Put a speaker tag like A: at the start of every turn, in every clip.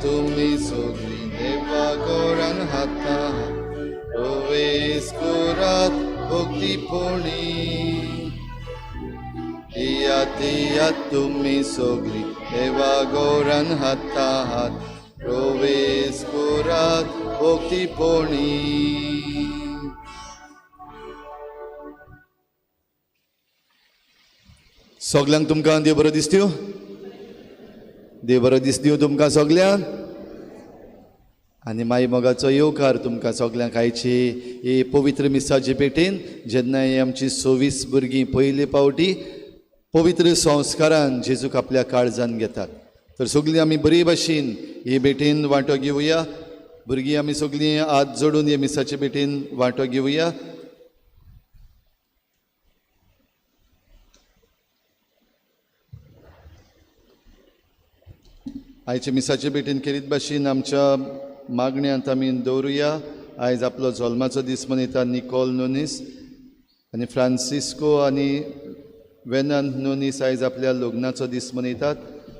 A: तुम्ही सगळी देवा गोरान हाता प्रवेश करात भक्तीपोणी तिया तुम्ही सगळी देवा गोरान हातात प्रवेश करात भक्तीपोणी सगळ्यांक तुमकां देव बरो दीस दिवं देव बरो दीस दिवं तुमकां सगळ्यांक आनी माई मोगाचो येवकार तुमकां सगळ्यांक आयची ही पवित्र मिसाचे पेटेन जेन्ना ही आमची 26 भुरगीं पयले फावटी पवित्र संस्कारान जेजूक आपल्या काळजान घेतात तर सगळीं आमी बरे भाशेन हे भेटेन वांटो घेवया भुरगीं आमी सगळीं हात जोडून हे मिसाचे भेटेन वांटो घेवया आयचे मिसाचे भेटेन केरीत भाशेन आमच्या मागण्यांत आमी दवरुया आयज आपलो जल्माचो दीस मनयता निकोल नोनीस आनी फ्रांसिस्को आनी वेनांत नोनीस आयज आपल्या लग्नाचो दीस मनयतात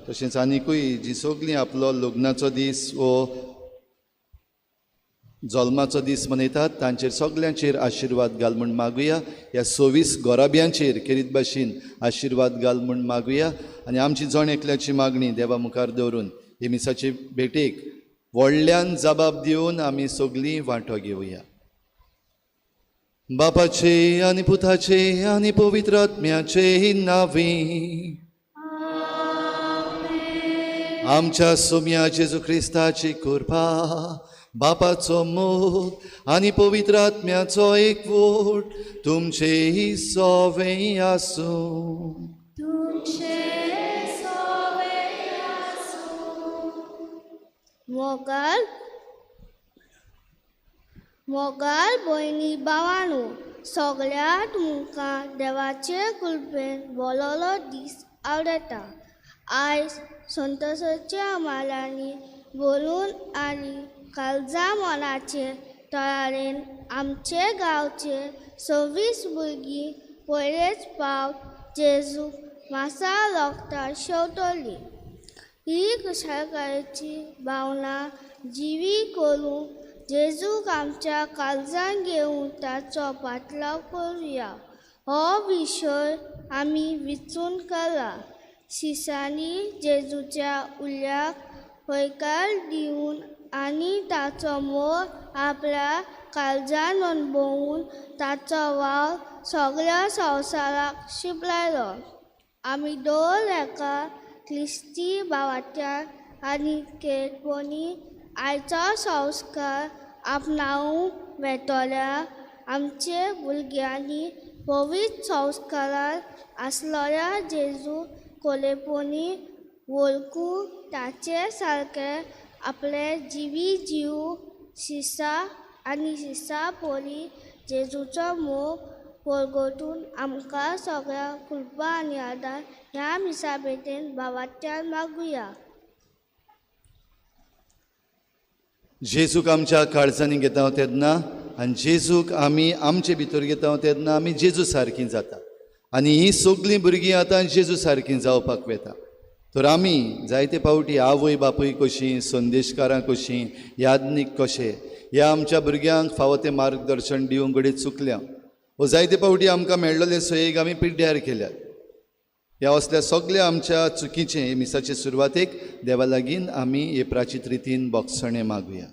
A: तशेंच आनिकूय जी सगळीं आपलो लग्नाचो दीस वो जल्माचो दीस मनयतात तांचेर सगळ्यांचेर आशिर्वाद घाल म्हूण मागुया ह्या 26 गोराब्यांचेर केरीत भाशेन आशिर्वाद घाल म्हूण मागुया आनी आमची जण एकल्याची मागणी देवा मुखार दवरून हे मिसाचे भेटेक व्हडल्यान जबाब दिवन आमी सगळीं वांटो घेवया बापाचे आनी पुताचे आनी पवित्र आत्म्याचे नांवी आमच्या सोम्या जेजू क्रिस्ताची कृपा बापाचो मोग आनी पवित्र आत्म्याचो एकवट तुमचेही सवें आसूं
B: मोगाल भयणी भावांनो सगळ्या तुमकां देवाचे कृपेन बोललो दीस आवडटा आयज संतोशाच्या मालांनी भरून आनी काळजा मनाचे तळारेन आमचे गांवचे 26 भुरगीं पयलेच फावट जेजू मासा लोकता शेवटली ही कुशळकायेची भावना जिवी करून जेजूक आमच्या काळजान घेवन ताचो पातलाव करुया हो विशय आमी विचून केला शिसांनी जेजूच्या उल्याक हयकार दिवन आनी ताचो मोग आपल्या काळजान अणभवून ताचो वाव सगळ्या संवसाराक शिंपलायलो आमी दर एका क्रिस्ती भावात्यान आनी केळपणी आयचो संस्कार आपणावूंक वेतोल्या आमचे भुरग्यांनी पवित्र संस्कारान आसलोल्या जेजू कोलेपणी वळखून ताचे सारके आपले जिवी जीव शिसा आनी शिसा पोली जेजूचो मोग परगटून आमकां सगळ्या कृपा आनी आदार ह्या मिसा भेटेन भावात्यान मागुया
A: जेजूक आमच्या काळजांनी घेता तेन्ना आनी जेजूक आमी आमचे भितर घेता तेन्ना आमी जेजू सारकीं जाता आनी ही सगळीं भुरगीं आतां जेजू सारकीं जावपाक वेता तर आमी जायते फावटी आवय बापूय कशीं संदेशकारां कशीं यादनीक कशे ह्या आमच्या भुरग्यांक फावो तें मार्गदर्शन दिवंक घडये चुकल्या वो जायते फावटी आमकां मेळ्ळले सयेक आमी पिड्ड्यार केल्यात ह्या असल्या सगळ्या आमच्या चुकीचे मिसाचे सुरवातेक देवा लागीं आमी हे प्राचीत रितीन बोगसणे मागुया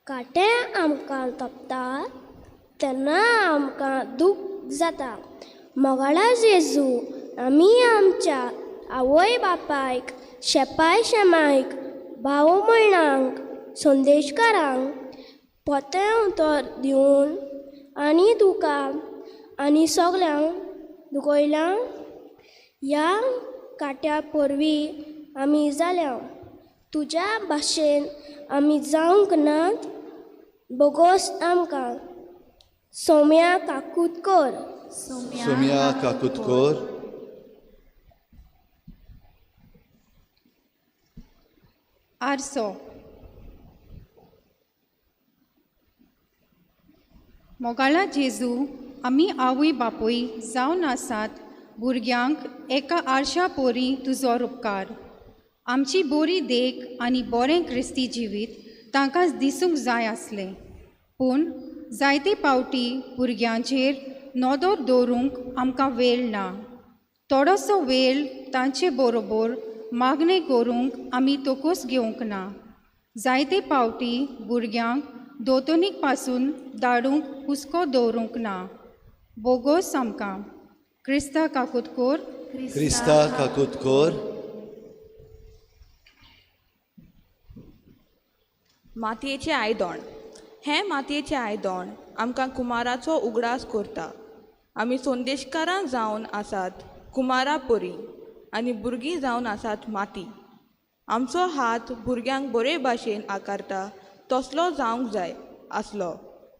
C: काटें आमकां तपता तेन्ना आमकां दूख जाता मोगाळा जेजू आमी आमच्या आवय बापायक शेपाय शेमायक भाव भयणांक संदेशकारांक पोतें उतर दिवन आनी तुका आनी सगल्यांक दुखयलां ह्या काट्या परवीं आमी जाल्या तुज्या भाशेन आमी जावंक नात बोगोस आमकां सोम्या काकुतकर,
A: सोम्या काकुतकर,
D: आरसो मोगाळा जेजू आमी आवय बापूय जावन आसात भुरग्यांक एका आरशा पोरी तुजो उपकार. आमची बरी देख आनी बरें क्रिस्ती जिवीत तांकां दिसूंक जाय आसलें, पूण जायते पावटी भुरग्यांचेर नदर दवरूंक आमकां वेळ ना. थोडोसो वेळ तांचे बरोबर मागणें करूंक आमी तोकूच घेवंक ना. जायते पावटी भुरग्यांक दोतोनीक पासून धाडूंक हुस्को दवरूंक ना. बोगोस आमकां. क्रिस्ता काकुतकर,
A: क्रिस्ता काकुतकर,
E: मातयेचें आयदोण. हें मातयेचें आयदोण आमकां कुमाराचो उगडास करता. आमी संदेशकारां जावन आसात कुमारा परी आनी भुरगीं जावन आसात माती. आमचो हात भुरग्यांक बरे भाशेन आकारता तसलो जावंक जाय आसलो,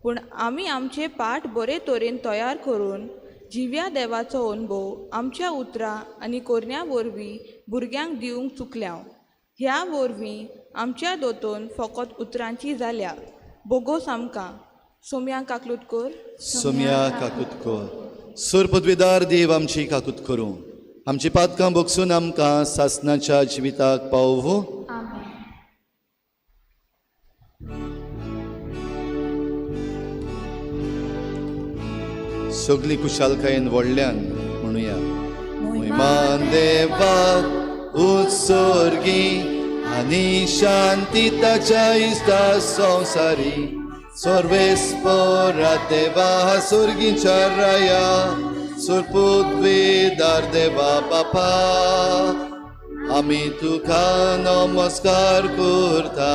E: पूण आमी आमचे पाठ बरे तरेन तयार करून जिव्या देवाचो अनुभव आमच्या उतरां आनी कोरन्या वरवीं भुरग्यांक दिवंक चुकल्या. ह्या वरवीं आमच्या दोतोन फकत उतरांची जाल्या. बोगोस आमकां. सोम्या काकुतकर,
A: सोम्या काकुतकर. सुर पदवीदार देव आमची काकुत करूं. आमची पातकां बोगसून आमकां सासणाच्या जिविताक पावूं. सगली कुशालकायेन व्हडल्यान म्हणुया. महिमान देवाक उत्सर्गी आनी शांती ताच्या इश्टा संवसारी. सर्वेस्परा देवा सुर्गीच्या राया, सुरपदवीदार देवा बापा, आमी तुका नमस्कार करता.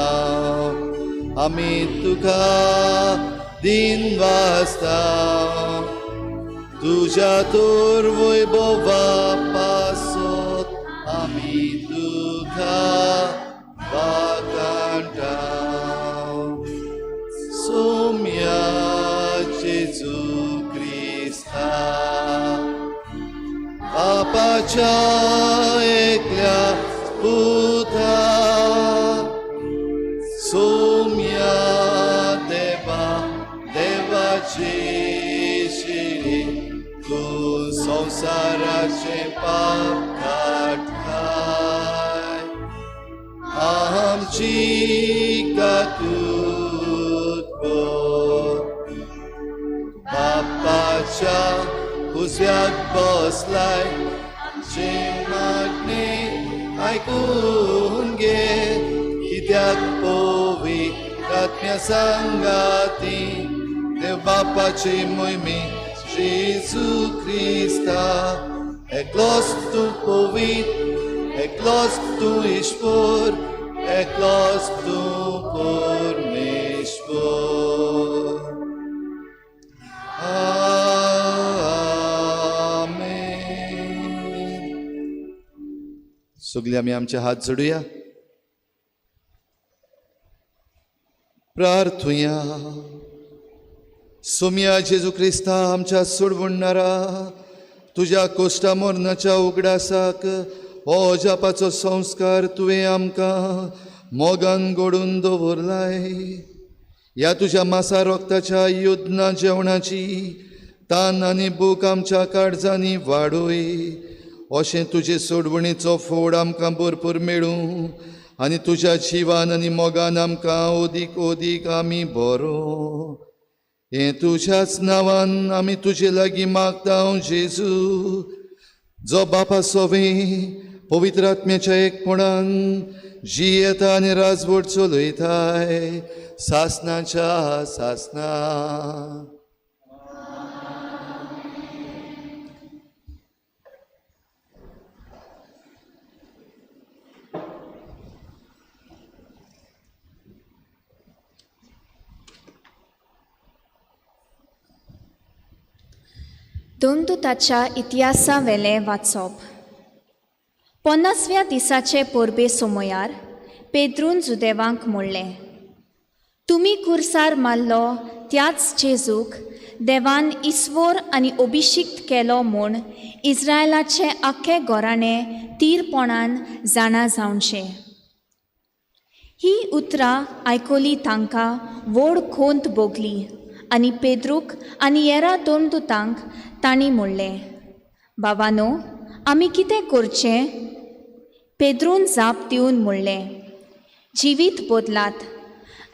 A: आमी तुका दिन वाजता. तुझ्या तोर वैभवा पासत आमी तुका वाकांटा. सोम्या जेजू क्रिस्ता, बापाच्या एकल्या पुता. सोम्या देवा देवाची शिरी, तू संसाराचे पाप काढाय. आमची काकूत कर. बापाच्या उजव्याक बसलाय, आमचे मागणे आयकून घे. कित्याक पवित्र आत्म्या संगाती देव बापाची मोहिमे जेजू क्रिस्ता. एकलोच तूं पवित्र, एकलोच तूं ईश्वर, एकलोच तूं परमेश्वर. आमेन. सगळीं आमी आमचे हात जोडुया, प्रार्थुया. सोम्या जेजू क्रिस्ता आमच्या सोडवणारा, तुझ्या कोश्टा मरणाच्या उगडासाक हो जापाचो संस्कार तुवें आमकां मोगान घडोवन दवरलाय. ह्या तुज्या मासा रोगताच्या योजना जेवणाची तान आनी भूक आमच्या काळजांनी वाडोय. अशें तुजे सोडवणेचो फोड आमकां भरपूर मेळूं आनी तुज्या जिवान आनी मोगान आमकां ओदीक ओदीक आमी बरो. हें तुज्याच नांवान आमी तुजे लागीं मागता जेजू, जो बापा सोबे पवित्र आत्म्याच्या एकपणान जी येता आनी राजवट चलयताय सासणाच्या सासणा.
F: दोनदूताच्या इतिहासा वेले वाचप. 50व्या दिसाचे परबे सोमयार पेद्रून जुदेवांक म्हणलें, तुमी कुर्सार मारलो त्याच जेजूक देवान ईश्वर आनी अभिशिक्त केलो म्हूण इस्रायलाचे आख्खे घराणे तीरपणान जाणा जावचें. ही उतरां आयकोली तांकां व्हड खोंत भोगली आनी पेद्रूक आनी हेरा दोन दुतांक तांणी म्हणलें, बाबानो, आमी कितें करचें? पेद्रून जाप दिवन म्हणलें, जिवीत बदलात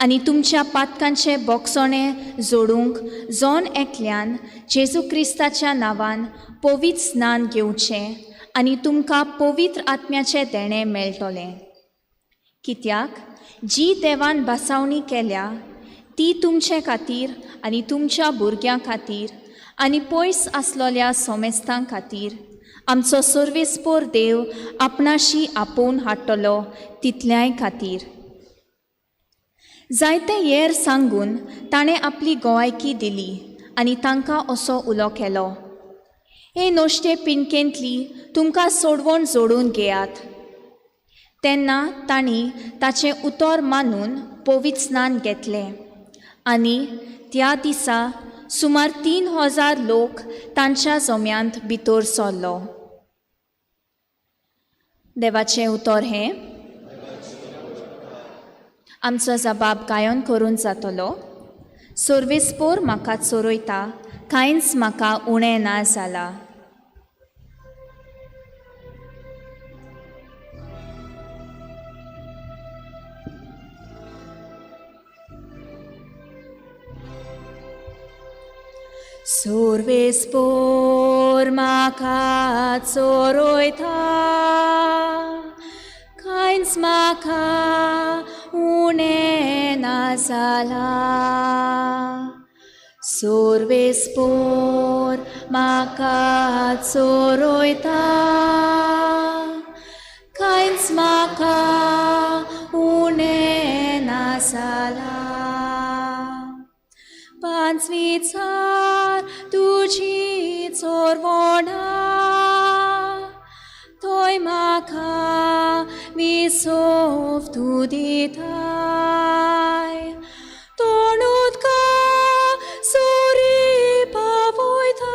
F: आनी तुमच्या पातकांचे बोगसोणे जोडूंक जोन एकल्यान जेजू क्रिस्ताच्या नांवान पवित्र स्नान घेवचें आनी तुमकां पवित्र आत्म्याचें देणें मेळटलें. कित्याक जी देवान बासावणी केल्या ती तुमचे खातीर आनी तुमच्या भुरग्यां खातीर आनी पयस आसलोल्या सोमेस्तां खातीर आमचो सर्वेस्पोर देव आपणाशी आपोवन हाडटलो तितल्याय खातीर. जायते हेर सांगून ताणें आपली गोवायकी दिली आनी तांकां असो उलो केलो, हे नोश्टे पिणकेंतली तुमकां सोडवण जोडून घेयात. तेन्ना तांणी ताचें उतर मानून पवित्र स्नान घेतलें आनी त्या दिसा सुमार 3000 लोक तांच्या जोम्यांत भितर सरलो. देवाचें उतर हें. आमचो जबाब गायन करून जातलो. सर्वेस्पोर म्हाका चोरयता, कांयच म्हाका उणें ना जाला. सर्वेस्पोर म्हाका चोरयता, कांयच म्हाका उणें ना जाला. सर्वेस्पोर म्हाका चोरयता, कांयच म्हाका उणें ना जाला. पांचवीचार तुजी चोरवणा, थंय म्हाका विसोव तूं दिताय. तोणुतका सोरी पावयताय,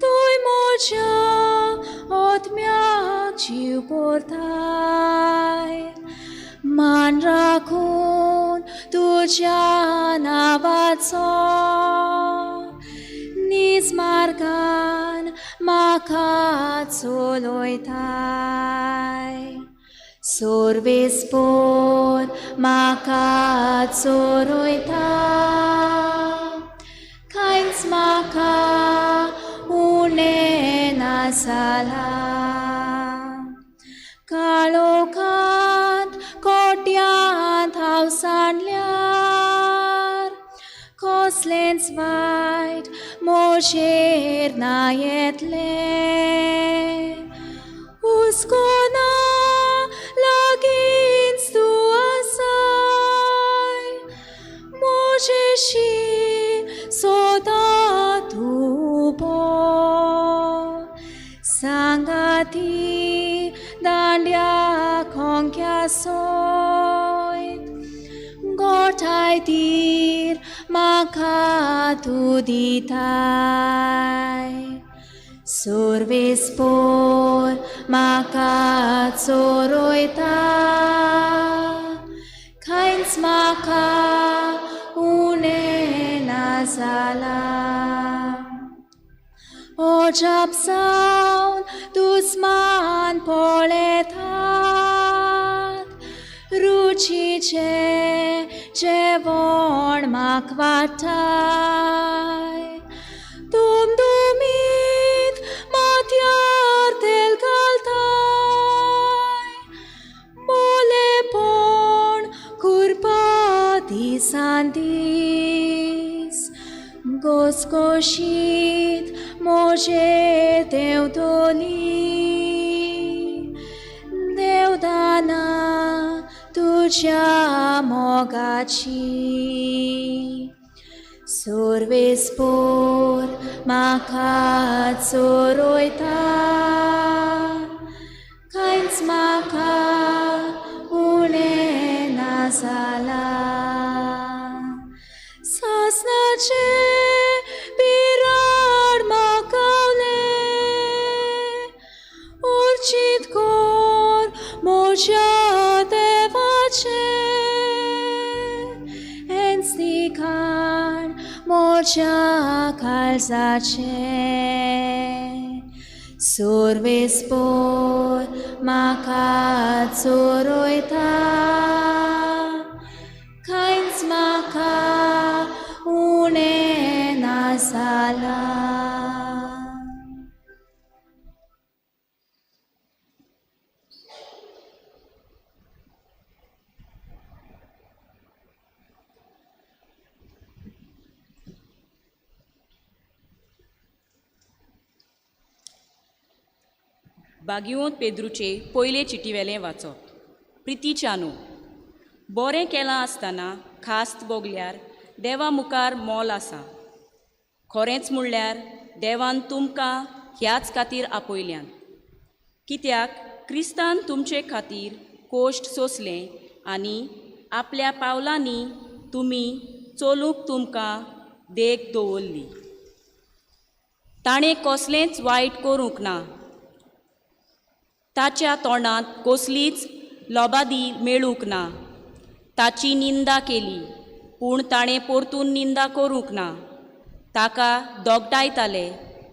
F: थंय म्हज्या आत्म्याक जीव भरताय. मान राखून तुज्या नांवाचो नीज मार्गान म्हाका चलयताय. सर्वेस्पोर म्हाका चोरयता, कांयच म्हाका उणें ना जाला. काळोखांत कोट्यांत हांव सांडल्यार, कसलेंच वायट म्हजेर ना येतलें. हुस्कोना लागींच तूं आसाय, म्हजेशी सदां तूं उबो. सांगाती दांड्या खोंक्या सोयत, गोठाय तीर म्हाका तूं दिताय. सर्वेस्पोर म्हाका चोरयता, कांयच म्हाका उणें ना जाला. ओजाप जावन दुस्मान पळेतात, रुचीचें जेवण म्हाका वाडटाय. दुमदुमीत माथ्यार तेल घालताय, मोलेपण करपा दिसान दीस. घोसघोशीत म्हजे देवदोली, देवदाना तुज्या मोगाची. सर्वेस्पोर म्हाका चोरयता, कांयच म्हाका उणें ना जाला. सासणाचे आशीत कर म्हज्या देवाचे हेंस्तिकान म्हज्या काळजाचे सर्वेस्पर म्हाका चोरयता कांयच म्हाका उणें ना जाला
G: बागियोंत पेद्रूचे पयले चिटीवेलें वाचप. प्रितीच्यानू, बरें केलां आसतना खास्त बोगल्यार देवा मुखार मोल आसा. खरेंच म्हणल्यार देवान तुमकां ह्याच खातीर आपयल्यान. कित्याक क्रिस्तान तुमचे खातीर कोश्ट सोंसलें आनी आपल्या पावलांनी तुमी चलूंक तुमकां देख दवरली. ताणें कसलेंच वायट करूंक ना. ताच्या तोंडांत कसलीच लोबादी मेळूंक ना. ताची निंदा केली पूण ताणें परतून निंदा करूंक ना. ताका दोगडायताले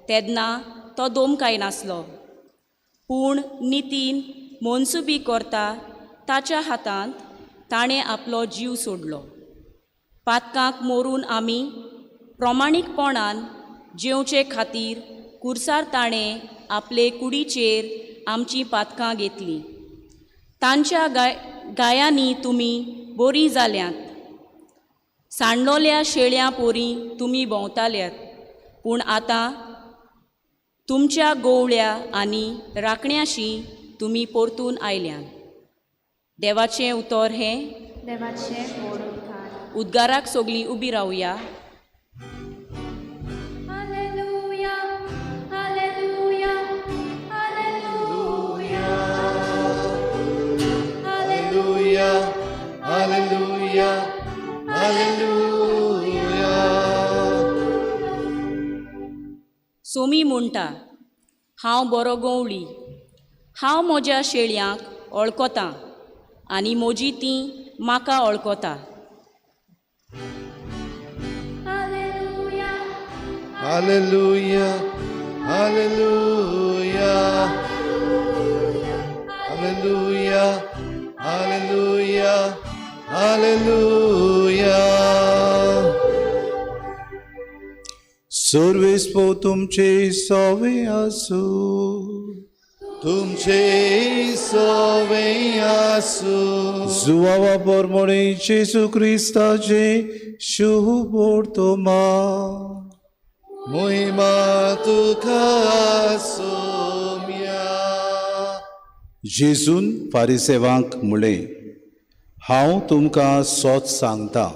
G: तेन्ना तो दोमकाय नासलो. पूण नितीन मनसुबी करता ताच्या हातांत ताणें आपलो जीव सोडलो. पातकांक मरून आमी प्रमाणीकपणान जेवचे खातीर कुर्सार ताणें आपले कुडीचेर आमची पातकां घेतली. तांच्या गायांनी तुमी बरी जाल्यांत. सांडलोल्या शेळ्यां पोरी तुमी भोंवताल्यात पूण आतां तुमच्या गोवळ्या आनी राखण्याशी तुमी परतून आयल्यात. देवाचें उतर हें.
F: देवाचें
G: उद्गाराक सगळीं उबी रावया.
A: Hallelujah, hallelujah.
G: सोमी म्हणटा, हांव बरो गोवळी. हांव म्हज्या शेळयांक वळखतां आनी म्हजी तीं म्हाका वळखता.
A: Hallelujah, hallelujah, hallelujah, hallelujah, hallelujah.
H: सर्वेस्पो तुमचे सवे आसू.
A: तुमचे सवे आसू.
H: जुवावा परमणे जेसू क्रिस्ताचे शुभ तोमा.
A: मोहिमा तुका सोम्या.
H: जेजून फारिसेवांक म्हणलें, हांव तुमकां सोच सांगतां,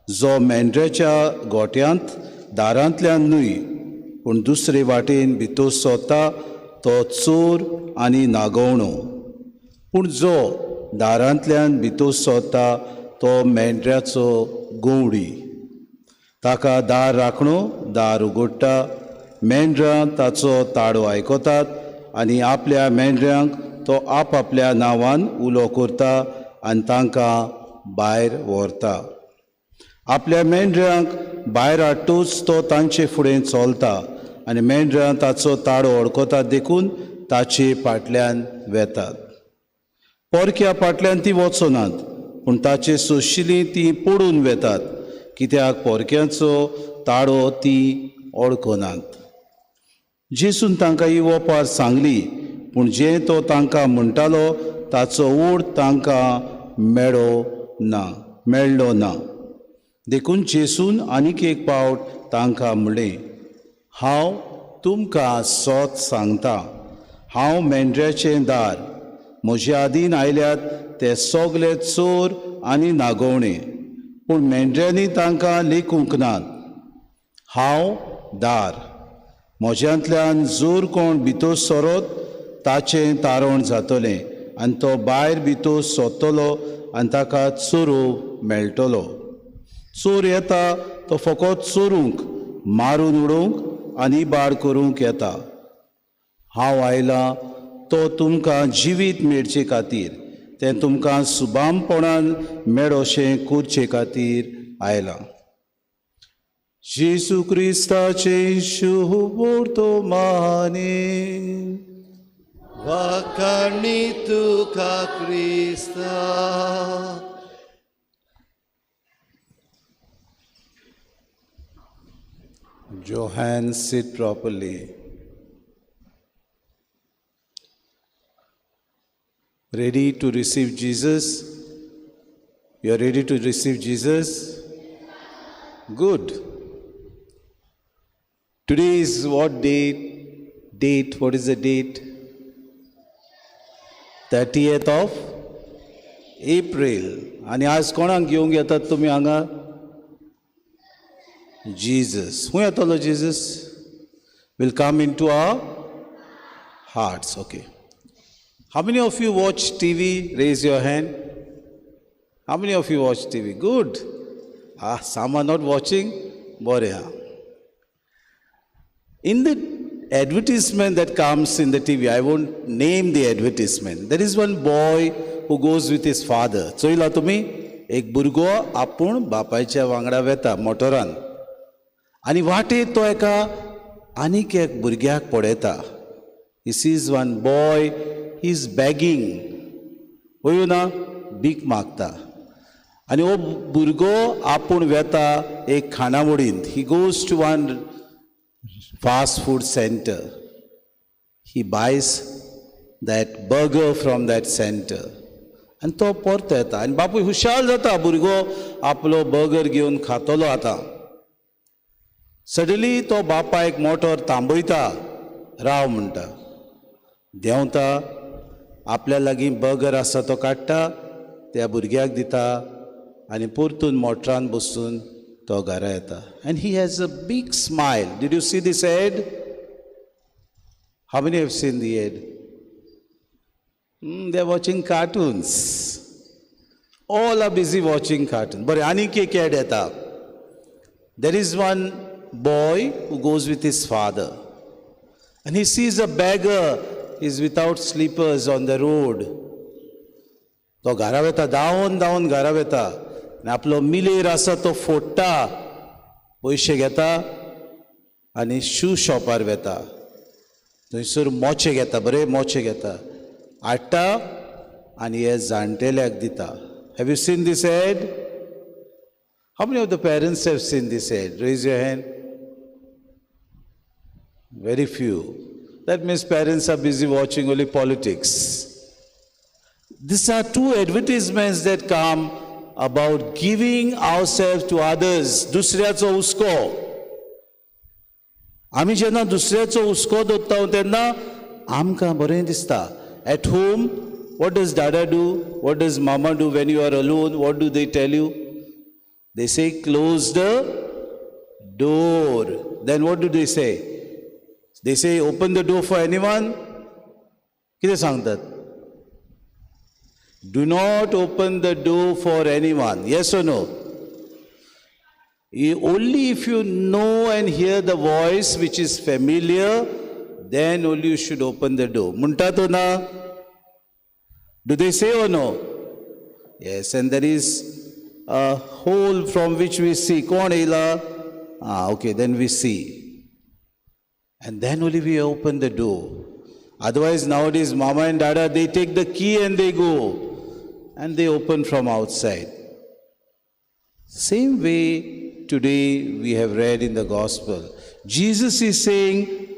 H: जो मेंढऱ्याच्या गोट्यांत दारांतल्यान न्हय पूण दुसरे वाटेन भितर सोदता तो चोर आनी नागवणो. पूण जो दारांतल्यान भितर सोदता तो मेंढऱ्याचो गोवडी. ताका दार राखणो दार उगडटा. मेंढरां ताचो ताडो आयकतात आनी आपल्या मेंढऱ्यांक तो आपल्या नांवान उलो करता आनी तांकां भायर व्हरता. आपल्या मेंढऱ्यांक भायर हाडटूच तो तांचे फुडें चलता आनी मेंढरां ताचो ताडो वळखतात देखून ताचे फाटल्यान वेतात. पोरक्या फाटल्यान ती वचनात पूण ताचे सोशिल्लीं ती पडून वेतात, कित्याक पोरक्यांचो ताडो ती वळखनात. जेसून तांकां ही ओपार सांगली, पूण जें तो तांकां म्हणटालो ताचो ओड तांकां मेळ्ळो ना. देखून जेसून आनीक एक पावट तांकां म्हणलें, हांव तुमकां सोच सांगतां, हांव मेंढऱ्याचें दार. म्हज्या आदीन आयल्यात ते सगळे चोर आनी नागवणे पूण मेंढऱ्यांनी तांकां लेखूंक नात. हांव दार. म्हज्यांतल्यान जोर कोण भितर सरोत ताचें तारण जातलें आनी तो भायर भितर सोदतलो आनी ताका चोरूंक मेळटलो. चोर येता तो फकत चोरूंक, मारून उडोवंक आनी इबाड करूंक येता. हांव आयलां तो तुमकां जिवीत मेळचे खातीर तें तुमकां सुबामपणान मेळोशें करचे खातीर आयलां. जेजू क्रिस्ताचे शुभ वर्तमाने
A: वाखाणी तुका Crysta.
H: Your hands sit properly. Ready to receive Jesus? You are ready to receive Jesus? Good. Today is what date? What is the date? 30th of April. आणि आज कोणाक घेवंक येतात तुमी हांगा? Jesus. Who येतलो Jesus? Will come into our hearts. Okay. How many of you watch TV? Raise your hand. How many of you watch TV? Good. Some are not watching. Borea. In the advertisement that comes in the TV, I won't name the advertisement. There is one boy who goes with his father. चोयला तुमी एक भुरगो आपूण बापायच्या वांगडा वेता मोटरान आनी वाटेर तो एका आनीक एक भुरग्याक पळयता. He sees one boy, he is begging. पळयो ना भीक मागता आनी हो भुरगो आपूण वेता एक खाणावळींत. He goes to one fast food center. He buys that burger from that center. आनी तो परतो येता आनी बापूय हुशाल जाता. भुरगो आपलो बर्गर घेवन खातलो आतां. सडनली तो बापायक मोटर थांबयता. राव म्हणटा. देंवता आपल्या लागीं बर्गर आसा तो काडटा त्या भुरग्याक दिता आनी परतून मोटरान बसून तो घरा येता. And he has a big smile. Did you see this ad? How many have seen the ad? They are watching cartoons. All are busy watching cartoons. But anik ek ad येता. There is one boy who goes with his father and he sees a beggar is without slippers on the road. तो घरा वेता धांवन धांवन घरा वेता आनी आपलो मिलेर आसा तो फोडटा पयशे घेता आनी शू शॉपार वेता. थंयसर मोचे घेता बरे मोचे घेता हाडटा आनी हे जाणटेल्याक दिता. Have you seen this ad? How many of the parents have seen this ad? Raise your hand. Very few. That means parents are busy watching only politics. These are two advertisements that come about giving ourselves to others. दुसऱ्याचो हुस्को. आमी जेन्ना दुसऱ्याचो हुस्को दोत्ता तेन्ना आमकां बरें दिसता. At home, what does Dada do? What does Mama do when you are alone? What do they tell you? They say, close the door. Then what do they say? They say, open the door for anyone. कितें सांगतात? Do not open the door for anyone. Yes or no? Only if you know and hear the voice which is familiar, then only you should open the door. Munta to na? Do they say or no? Yes, and there is a hole from which we see. Kon ila? Okay, then we see. And then only we open the door. Otherwise, nowadays, Mama and Dada, they take the key and they go. And they open from outside. Same way, today we have read in the Gospel. Jesus is saying,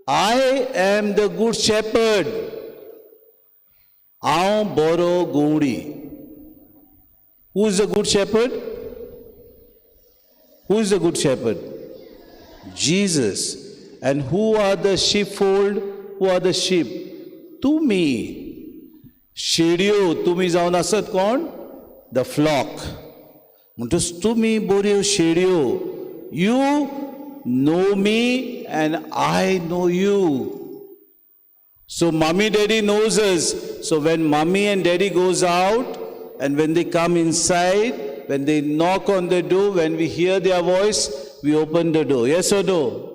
H: I am the good shepherd. Aao boro goudi. Who is the good shepherd? Who is the good shepherd? Jesus. And who are the sheepfold? Who are the sheep? Tumi. Shedio. Tumi जावन आसत कोण? The flock. म्हणटच तुमी बऱ्यो शेडयो. You know me and I know you. So mommy daddy knows us. So when mommy and daddy goes out and when they come inside, when they knock on the door, when we hear their voice, we open the door. Yes or no?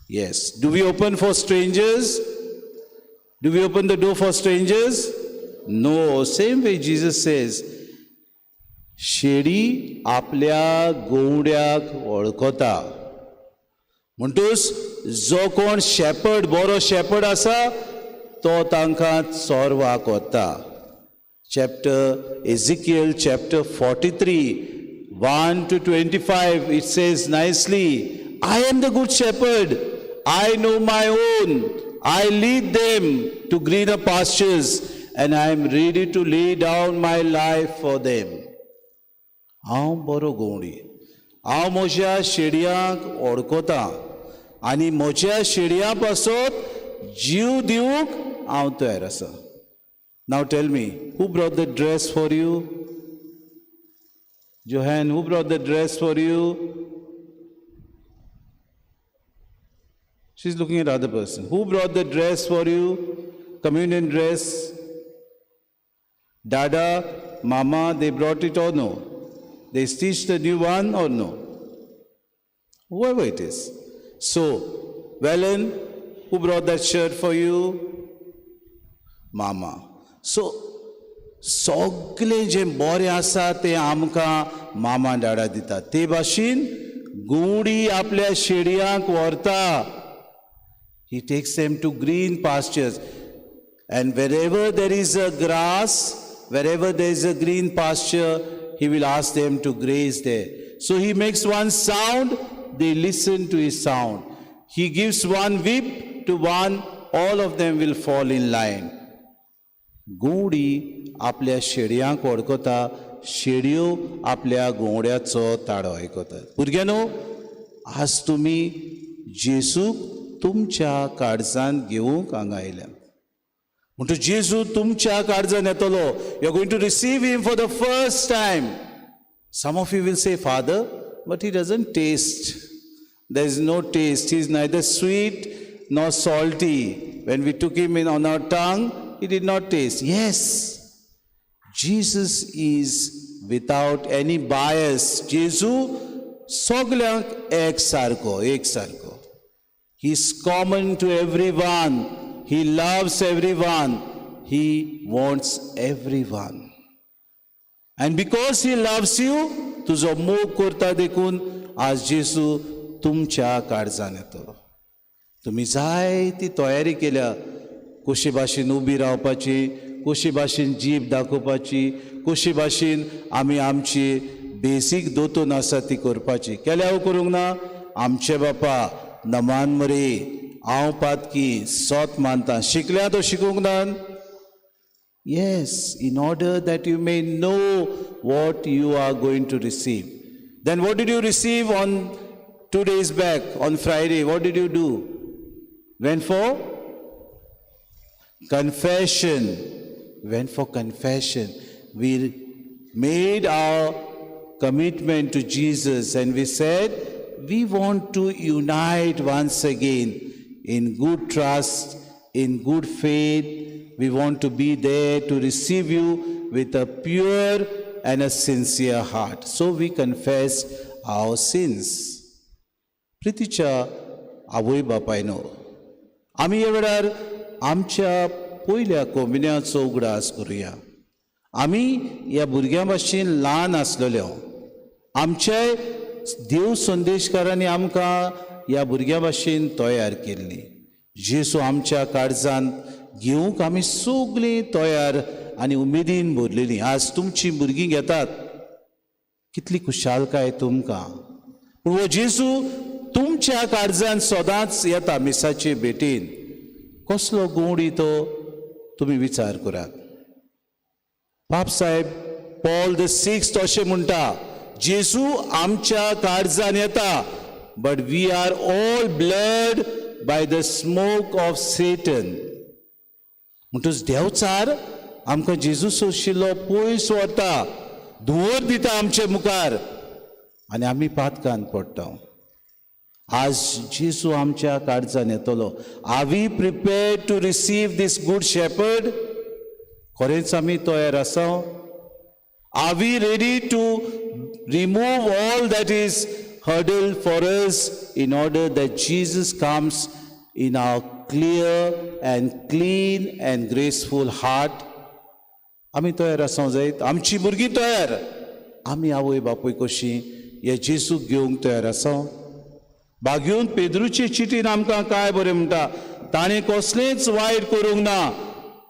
H: Yes. Do we open for strangers? Do we open the door for strangers? No. Same way Jesus says, shady आपल्या गोवड्याक वळखता. म्हणटूच जो कोण shepherd बरो shepherd आसा तो तांकां चोरवाक वता. Ezekiel chapter 43, 1 to 25, it says nicely, I am the good shepherd. I know my own. I lead them to greener pastures, and I am ready to lay down my life for them. हांव बरो गोवडी. हांव म्हज्या शेडयांक वळखता आनी म्हज्या शेडयां पासत जीव दिवंक हांव तयार आसा. Now tell me, who brought the dress for you? Johan, who brought the dress for you? She's looking at other person. Who brought the dress for you? Communion dress? Dada, Mama, they brought it or no? They stitched a new one or no? Whoever it is. So, Valen, who brought that shirt for you? Mama. So, सगळें जें बरें आसा तें आमकां मामा डाडा दिता. ते भाशेन गोवडी आपल्या शेडयांक व्हरता. He takes them to green pastures. And wherever there is a grass, wherever there is a green pasture, he will ask them to graze there. So he makes one sound, they listen to his sound. He gives one whip to one, all of them will fall in line. गोवडी आपल्या शेडयांक वळखता, शेडयो आपल्या गोवड्याचो ताडो आयकतात. भुरग्यांनो, आज तुमी जेजूक तुमच्या काळजांत घेवंक हांगा आयल्या. म्हणटूच जेजू तुमच्या काळजांत येतलो. You are going to receive him for the first time. Some of you will say, Father, but he doesn't taste. There is no taste. He is neither sweet nor salty. When we took him in on our tongue, he did not taste. Yes, Jesus is without any bias. Jesu सगळ्यांक एक सारको. He is common to everyone. He loves everyone. He wants everyone. And because he loves you, तुजो मोग करता देखून आज जेजू तुमच्या काळजांत येतलो. तुम्ही जाय ती तयारी केल्या. कशी भाशेन उबी रावपाची, कशी भाशेन जीब दाखोवपाची, कशी भाशेन आमी आमची बेसीक दोतोन आसा ती करपाची. केल्या हांव करूंक ना. आमचे बापा नमान मरे, हांव पातकी सोत मानता. शिकल्या तो शिकूंक ना. Yes, in order that you may know what you are going to receive. Then what did you receive on 2 days back, on Friday? What did you do? Went for confession. Went for confession. We made our commitment to Jesus and we said, we want to unite once again in good trust, in good faith. We want to be there to receive you with a pure and a sincere heart. So we confess our sins. प्रितीच्या आवय बापायनो, आमी ह्या वेळार आमच्या पयल्या कोमिन्याचो उगडास करुया. आमी ह्या भुरग्यां भाशेन ल्हान आसलेल्यो. आमच्याय देव संदेशकारांनी आमकां ह्या भुरग्यां भाशेन तयार केल्ली. जेजू आमच्या काळजांत घेवंक आमी सगळीं तयार आनी उमेदीन भरलेलीं. आज तुमची भुरगीं घेतात. कितली खुशालकाय तुमकां. पूण हो जेजू तुमच्या काळजांत सदांच येता मिसाचे भेटेन. कसलो गोवडी तो तुमी विचार करात. बाब साहेब पॉल द सिक्स्थ अशें म्हणटा, जेजू आमच्या काळजांत येता, but we are all blood by the smoke of Satan. म्हणटूच देवचार आमकां जेजू सोशिल्लो पयस व्हरता, धुंवर दिता आमचे मुखार आनी आमी पातकान पडटा. आज जेजू आमच्या काळजांत येतलो. Are we prepared to receive this good shepherd? खरेंच आमी तयार आसा? Are we ready to remove all that is hurdle for us in order that Jesus comes in our clear and clean and graceful heart. आमी तयार आसूंक जाय, आमची भुरगीं तयार, आमी आवय बापूय कशीं हे जेजूक घेवंक तयार आसा. बागेवन पेद्रूचे चिटीन आमकां काय बरें म्हणटा, ताणें कसलेंच वायट करूंक ना,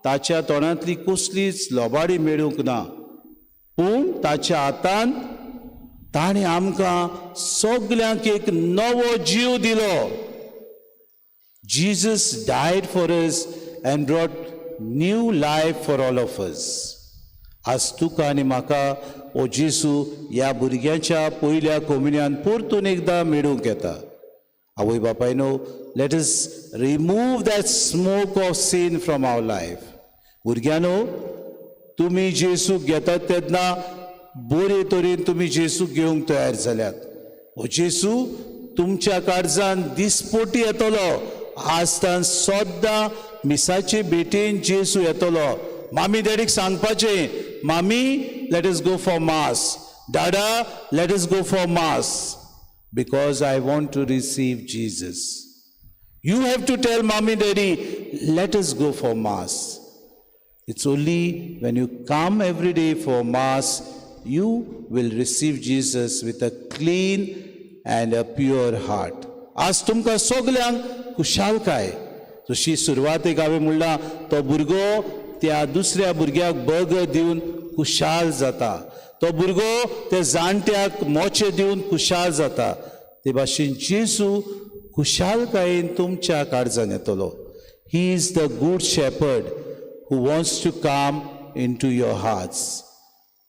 H: ताच्या तोंडांतली कसलीच लोबाडी मेळूंक ना, पूण ताच्या हातांत ताणें आमकां सगल्यांक एक नवो जीव दिलो. Jesus died for us and brought new life for all of us. आज तुका आनी म्हाका हो जेजू ह्या भुरग्याच्या पयल्या कोमुनियान परतून एकदां मेळूंक येता. आवय बापायनो, let us remove that smoke of sin from our life. भुरग्यानो, तुमी जेजूक घेतात तेन्ना बरे तरेन तुमी जेजूक घेवंक तयार जाल्यात. हो जेजू तुमच्या काळजान दिसपोटी येतलो. आजतान सद्दां मिसाचे भेटेन जेजू येतलो. मामी डॅडीक सांगपाचें, mummy let us go for mass, dada let us go for mass, because I want to receive Jesus. You have to tell mommy, daddy, let us go for mass. It's only when you come every day for mass, you will receive Jesus with a clean and a pure heart. आज तुमकां सगल्यांक खुशालकाय. जशी सुरवातेक हांवें म्हणलां, तो भुरगो त्या दुसऱ्या भुरग्याक बर्गर दिवन खुशाल जाता, तो भुरगो त्या जाणट्याक मोचे दिवन खुशाल जाता. ते भाशेन जेजू खुशालकायेन तुमच्या काळजान येतलो. He is the good shepherd who wants to come in to your hearts.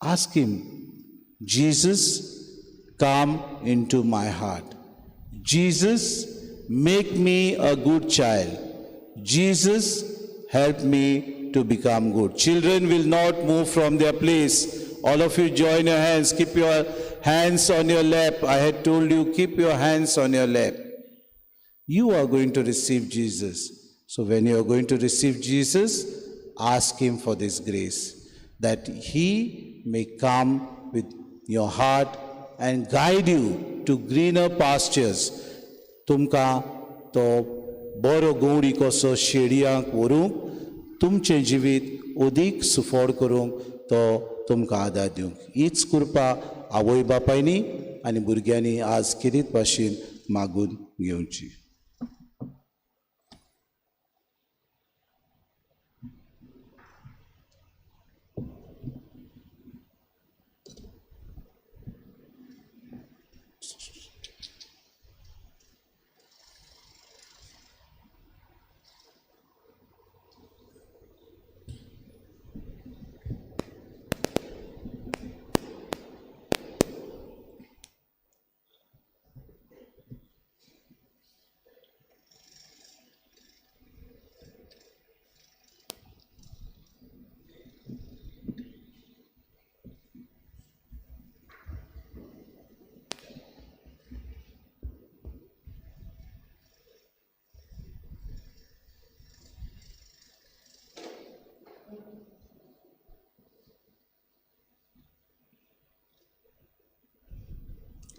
H: Ask him, Jesus, come into my heart. Jesus, make me a good child. Jesus, help me to become good. Children will not move from their place. All of you join your hands. Keep your hands on your lap. I had told you, keep your hands on your lap. You are going to receive Jesus. So when you are going to receive Jesus, ask him for this grace, that he may come with your heart and guide you to greener pastures. तुमका तो बरो गवडी कसो शेडयांक व्हरूंक, तुमचें जिवीत अदीक सुफोड करूंक तो तुमकां आदार दिवंक. हीच कृपा आवय बापायनी आनी भुरग्यांनी आज किरीत भाशेन मागून घेवची.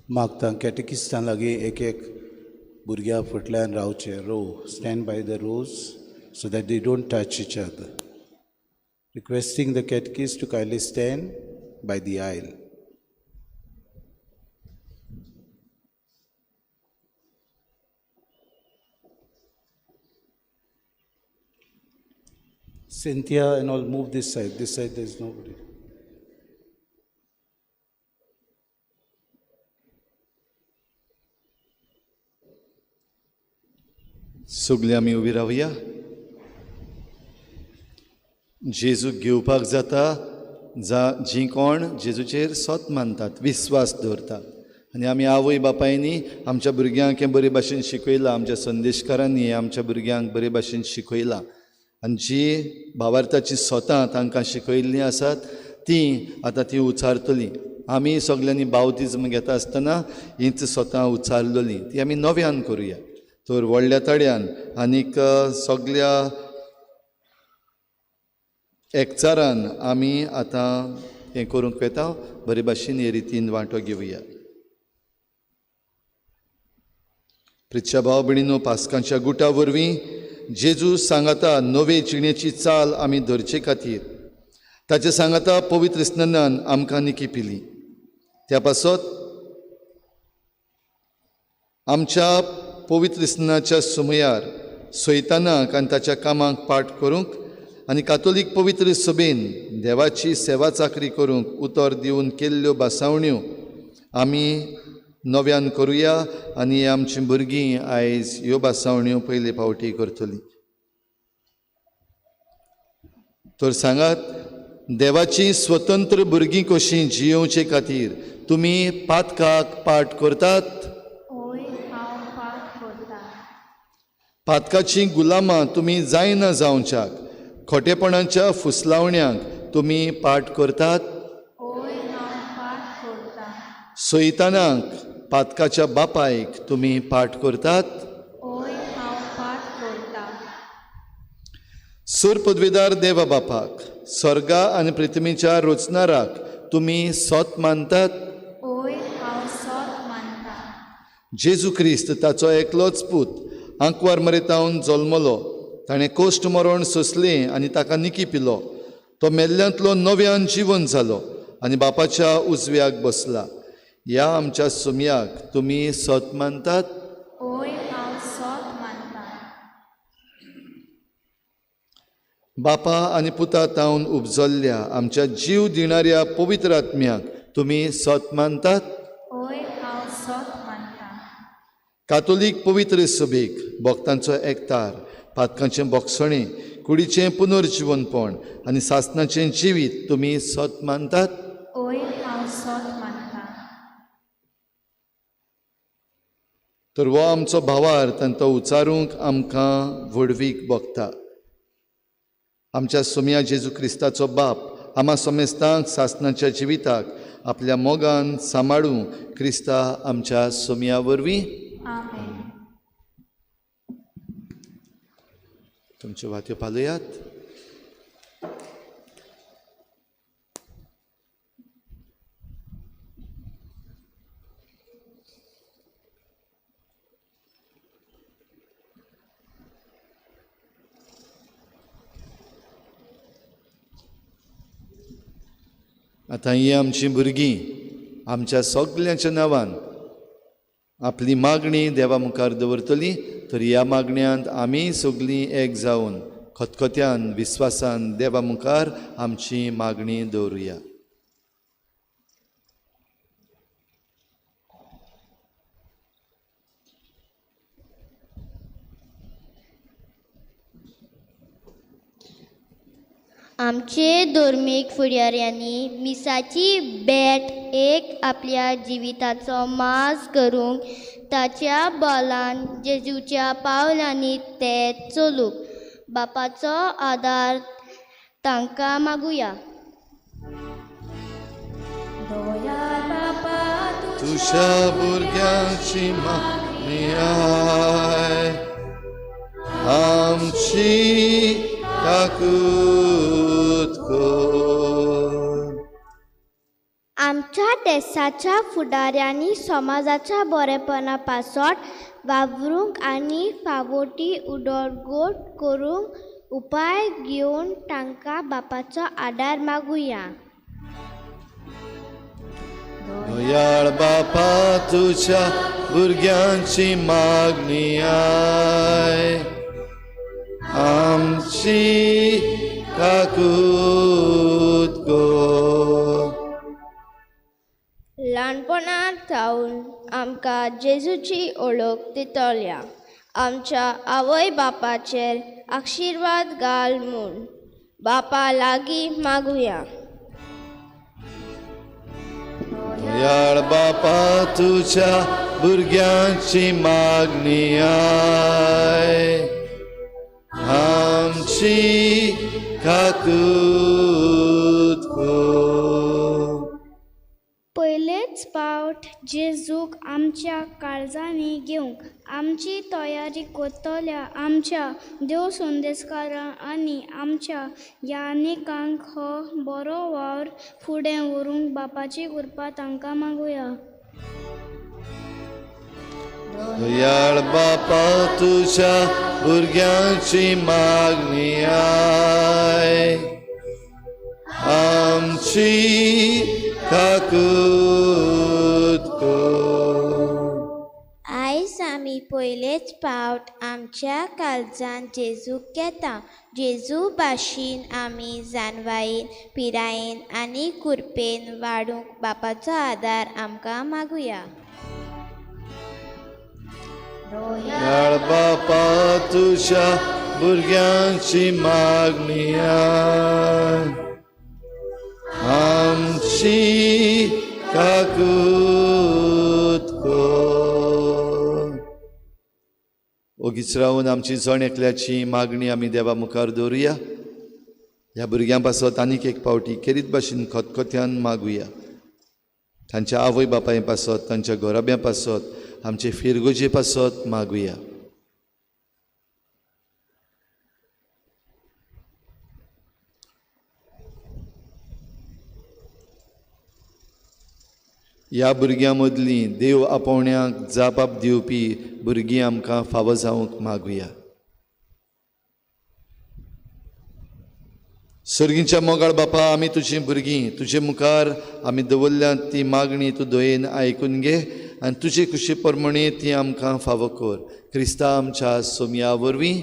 H: मागता कॅटेकिस्टां लागीं एक एक भुरग्या फाटल्यान रावचे. Row, stand by the rose so that they don't touch each other. Requesting the catechist to kindly stand by the aisle. Cynthia and all move this side. This side there is nobody.
A: सगळीं आमी उबी रावया. जेजूक घेवपाक जाता जीं कोण जेजूचेर सोत मानतात, विस्वास दवरतात. आनी आमी आवय बापायनी आमच्या भुरग्यांक हें बरे भाशेन शिकयलां, आमच्या संदेशकारांनी हें आमच्या भुरग्यांक बरे भाशेन शिकयलां. आनी जीं भावार्थाचीं सोतां तांकां शिकयल्लीं आसात तीं आतां तीं उचारतलीं. आमी सगल्यांनी बावतिजम घेता आसतना हींच सोतां उचारलेलीं तीं आमी नव्यान करुया. तर व्हडल्या तड्यान आनीक सगल्या एकचारान आमी आतां हें करूंक येता. बरे भाशेन हे रितीन वांटो घेवया. प्रितच्या भाव भयणीनो, पास्कांच्या गुटा वरवीं जेजू सांगता नवे जिणेची चाल आमी धरचे खातीर ताचे सांगता पवित्र स्नानान आमकां निकी पिली. त्या पासत आमच्या पवित्र स्नानाच्या सुमयार सैतानाक आनी ताच्या कामाक पाट करूंक आनी कातोलीक पवित्र सभेन देवाची सेवा चाकरी करूंक उतर दिवन केल्ल्यो बासावण्यो आमी नव्यान करुया आनी आमचीं भुरगीं आयज ह्यो बासावण्यो पयले फावटी करतलीं. तर सांगात, देवाची स्वतंत्र भुरगीं कशीं जियोवचे खातीर तुमी पातकाक पाट करतात? पातकाची गुलामां तुमी जायना जावच्याक खोटेपणाच्या फुसलावण्यांक तुमी पाट करतात? सैतानाक पातकाच्या बापायक तुमी पाट करतात? सूर पदवीदार देवा बापाक, स्वर्गा आनी पृथ्वीच्या रोचणाराक तुमी सोत मानतात? जेजू क्रिस्त ताचो एकलोच पूत आंकवार मरेतावन जल्मलो, ताणें कोश्ट मरण सोंसलें आनी ताका निकी पिलो. तो मेल्ल्यांतलो नव्यान जिवन जालो आनी बापाच्या उजव्याक बसला. ह्या आमच्या सुमयाक तुमी सोत मानतात? बापा आनी पुता तावन उपजल्ल्या आमच्या जीव दिणाऱ्या पवित्र आत्म्याक तुमी सोत मानतात? कातोलीक पवित्र सभेक भक्तांचो एकतार, पातकांचें बोगसणें, कुडीचें पुनर्जीवनपण आनी सासणाचें जिवीत तुमी सोत मानतात? तर हो आमचो भावार्थ आनी तो उचारूंक आमकां व्हडवीक भोगता. आमच्या सोम्या जेजू क्रिस्ताचो बाप आमा सोमेस्तांक सासणाच्या जिविताक आपल्या मोगान सांबाळूं क्रिस्ता आमच्या सोम्या वरवीं. तुमच्यो वात्यो पालयात. आतां ही आमची भुरगीं आमच्या सगल्यांच्या नांवान आपली मागणी देवा मुखार दवरतली. तर ह्या मागण्यांत आमी सगळीं एक जावन खतखत्यान विस्वासान देवा मुखार आमची मागणी दवरुया.
B: आमचे धर्मीक फुडाऱ्यांनी मिसाची भेट एक आपल्या जिविताचो माज करूंक ताच्या बलान जेजूच्या पावलांनी ते चलूंक बापाचो आदार तांकां मागुया.
A: तुझ्या भुरग्यांची मागणी आय, आमची ताकूत कर.
B: आमच्या देशाच्या फुडाऱ्यांनी समाजाच्या बरेपणा पासत वावरूंक आनी फावोटी उदरगत करूंक उपाय घेवन तांकां बापाचो आदार मागुया.
A: दयाळ बापा, तुझ्या भुरग्यांची मागणी आय, आमची काकूत कर.
B: ल्हानपणांत जावन आमकां जेजूची ओळख दितल्या. आमच्या आवय बापाचेर आशिर्वाद घाल म्हूण बापा लागीं मागुया.
A: दयाळ बापा, तुझ्या भुरग्यांची मागणी आय, आमची काकूत कर.
B: पयलेच पावट जेजूक आमच्या काळजांनी घेवंक आमची तयारी करतल्या आमच्या देव संदेशकारां आनी आमच्या यानिकांक हो बरो वावर फुडें व्हरूंक बापाची कृपा तांकां मागुया.
A: दयाळ बापा तुझ्या भुरग्यांची मागणी आय आमची काकूत कर.
C: आयज आमी पयलेच फावट आमच्या काळजान जेजूक घेता. जेजू भाशेन आमी जानवायेन पिरायेन आनी कुरपेन वाडूंक बापाचो आदार आमकां मागुया.
A: दयाळ बापा तुझ्या भुरग्यांची मागणी आय आमची काकूत कर. ओगीच रावन आमची जण एकल्याची मागणी आमी देवा मुखार दवरुया. ह्या भुरग्यां पासत आनीक एक पावटी केरीत भाशेन खतखत्यान मागुया. तांच्या आवय बापाय पासत तांच्या घोराब्यां पासत आमचे फिरगोजे पासत मागुया. ह्या भुरग्यां मदलीं देव आपोवण्यांक जापाप दिवपी भुरगीं आमकां फावो जावंक मागुया. सर्गींच्या मोगाळ बापा आमी तुजीं भुरगीं तुजे मुखार आमी दवरल्या ती मागणी तूं दयेन आयकून घे आनी तुजे खुशी प्रमाणे ती आमकां फावो कर. क्रिस्ता आमच्या सोमया वरवीं.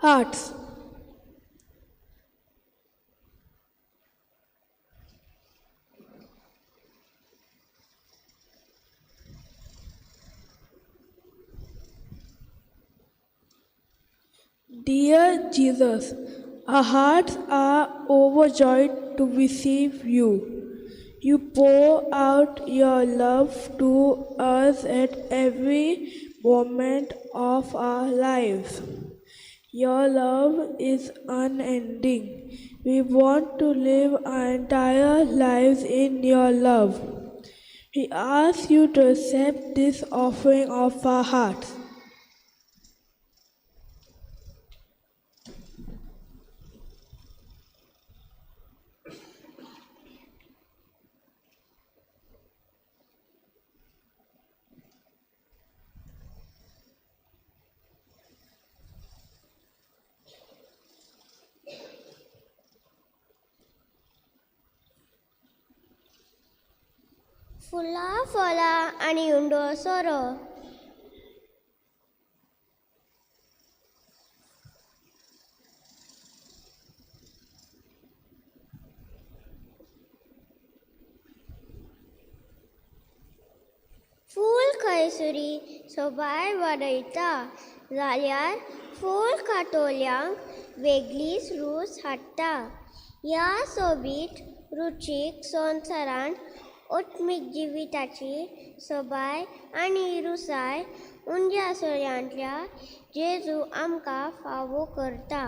I: Hearts. Dear Jesus, our hearts are overjoyed to receive you. You pour out your love to us at every moment of our lives. Your love is unending. We want to live our entire lives in your love. We ask you to accept this offering of our hearts.
C: फुलां फळां आनी undo सोरो. फूल खंयसरी सोबाय वाडयता जाल्यार फूल कातोल्यांक वेगळीच रूच हाडटा. ह्या सोबीत रुचीक संवसारांत ओत्मीक जिविताची सोबाय आनी रुसाय उंड्या सोऱ्यांतल्या जेजू आमकां फावो करता.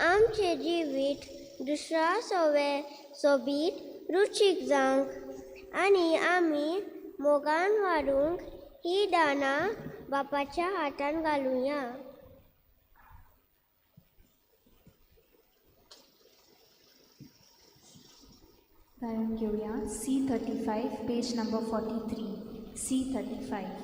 C: आमचें जिवीत दुसऱ्या सोबीत रुचीक जावंक आनी आमी मोगान वाडूंक ही दानां बापाच्या हातान घालुया.
F: गायन घेऊया C35 पेज नंबर 43. C35.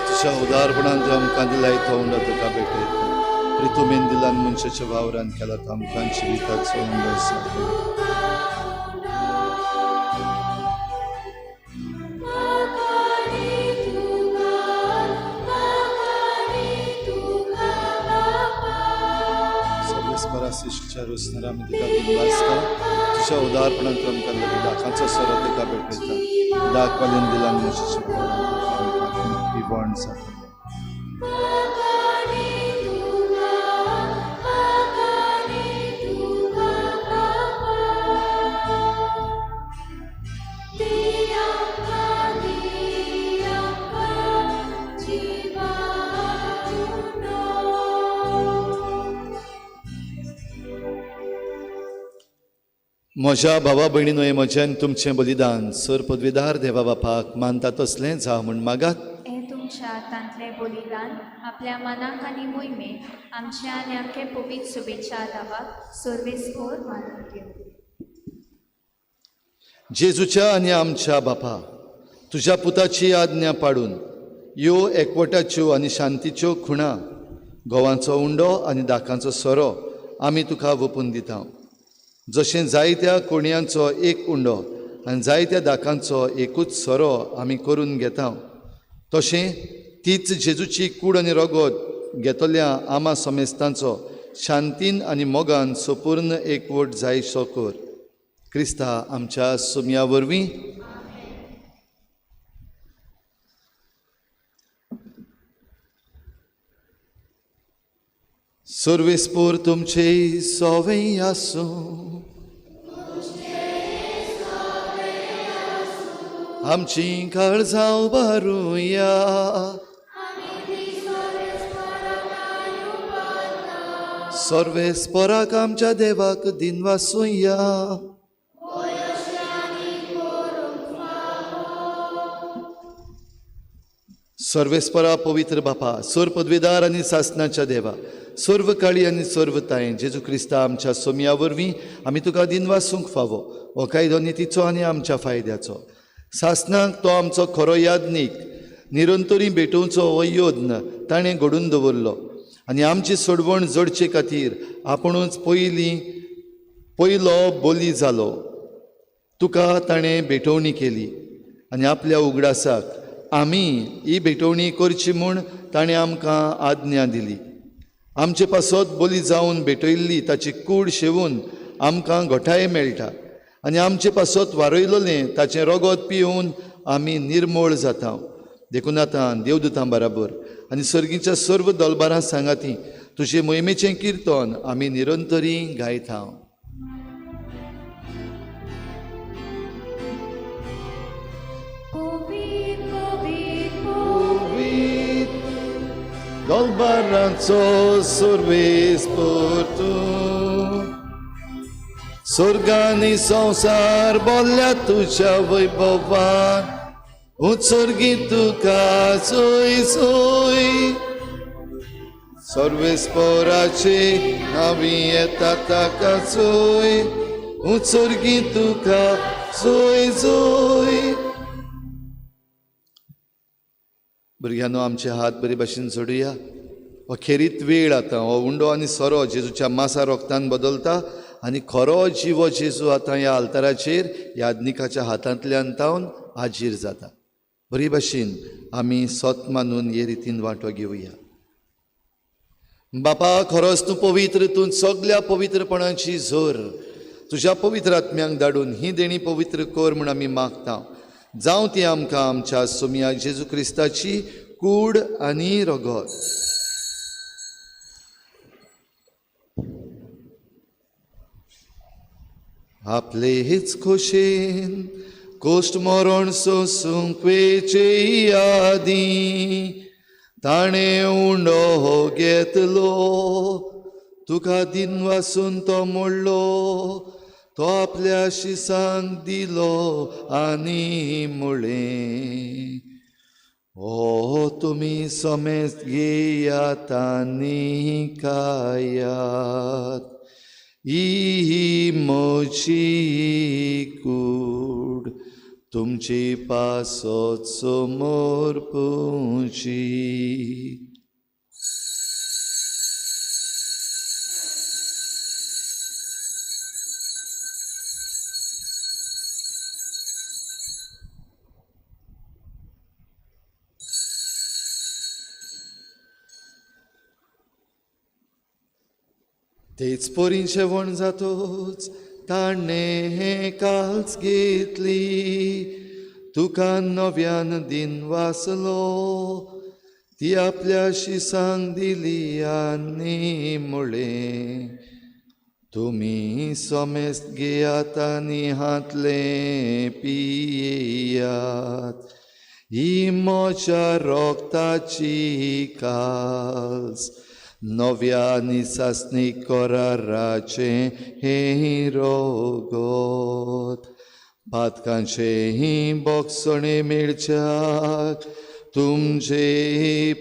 A: तुझ्या उदारपणान जो आमकां दिलाय तो उंडो तुका भेटयता. तुवें दिलान मनशाच्या वावरान केला तो आमकां जिविताचो उंडो आसा. आमी तुका दिनवासता तुज्या उदारपणांत आमकां दाखांचो सोरो तुका भेटयता दाख वालेन दिलान मोशीचे विवण जातलें म्हज्या भावा भयणीनो हे म्हजें तुमचें बलिदान सर पदवीदार देवा बापाक मानता तसलें जावं म्हूण मागात.
F: हे तुमच्या हातांतलें बलिदान आपल्या मनाक आनी मोहिमेक आमच्या आनी आमचे पवित्र शुभेच्छा दावाक सर्वेस्कोर मानून घेऊ.
A: जेजूच्या आनी आमच्या बापा तुज्या पुताची आज्ञा पाडून ह्यो एकवटाच्यो आनी शांतीच्यो खुणा घोवांचो उंडो आनी दाखांचो सोरो आमी तुका ओपून दिता. जशें जायत्या कोणयांचो एक उंडो आनी जायत्या दाखांचो एकूच सोरो आमी करून घेता तशें तीच जेजूची कूड आनी रगत घेतल्या आमा समेस्तांचो शांतीन आनी मोगान संपूर्ण एकवट जायसो कर. क्रिस्ता आमच्या सुमया वरवीं सर्वेस्पोर तुमचे सोवें आसूं आमची काळजां उबारुया सर्वेस्पराक आमच्या देवाक दिनवासुया. सर्वेस्परा पवित्र बापा सोर पदवीदार आनी सासणाच्या देवा सर्व काळी आनी सर्व तायें जेजू क्रिस्ता आमच्या सोमया वरवीं आमी तुका दिनवासूंक फावो हो कायदो नितीचो आनी आमच्या फायद्याचो. सासणाक तो आमचो खरो यादनीक निरंतरी भेटोवचो हो योद्न ताणें घडून दवरलो आनी आमची सोडवण जोडचे खातीर आपुणूच पयलो बोली जालो. तुका ताणें भेटवणी केली आनी आपल्या उगडासाक आमी ही भेटवणी करची म्हूण ताणें आमकां आज्ञा दिली. आमचे पासत बोली जावन भेटयल्ली ताची कूड शेवून आमकां घोटाय मेळटा आनी आमचे पासत वारयलोलें ताचें रगत पिवन आमी निर्मळ जाता. देखून आतां देवदूतां बराबर आनी सर्गीच्या सर्व दलबारां सांगाती तुजे मोहिमेचें किर्तन आमी निरंतरी गायता. दलबारांचो सर्वेस्पोर तूं स्वर्गानी संसार बोल्ल्या तुज्या वैभवान उत्सर्गी तुका सोय सोय सर्वेस्पोराचे आमी येता ताका सोय उत्सर्गी तुका सोय सोय. भुरग्यांनो आमचे हात बरे भाशेन जोडुया. अखेरीत वेळ आतां हो उंडो आनी सोरो जेजूच्या मासा रोगतान बदलता आनी खरो जिवो जेजू आतां ह्या आल्ताराचेर यादनिकाच्या हातांतल्यान तावन हाजीर जाता. बरी भाशेन आमी सोत मानून हे रितीन वांटो घेवया. बापा खरोच तूं पवित्र, तूं सगल्या पवित्रपणाची झर तुज्या पवित्र आत्म्यांक धाडून ही देणी पवित्र कर म्हूण आमी मागता. जावं ती आमकां आमच्या सोमया जेजू क्रिस्ताची कूड आनी रगत. आपले हेच खोशेन कोश्ट मरण सोसूंक वेचे यादी ताणें उंडो हो घेतलो तुका दिनवासून तो मोडलो तो आपल्या शिसांक दिलो आनी मुळें. ओ तुमी समेत घेयात आनी खायात ही म्हजी कूड तुमची पासत समोर पोवची. तेच पोरी जेवण जातोच ताणे काल्स घेतली, तुका नव्यान दिन वाचलो, ती आपल्या शिसांक दिली आनी मुळे, तुमी सोमेस्त घेयात आनी हातले पियेयात, ही म्हज्या रोगताची काल्स, नव्या आनी सासणीक कराराचे हे रोगोत, पातकांचे ही बोगसणे मेळच्याक तुमचे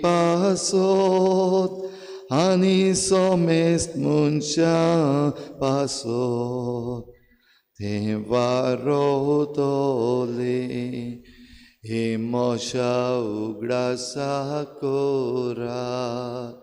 A: पासोत, आनी सोमेस्त मनशां पासोत ते वारोतले, हे म्हज्या उगडासा कोरात.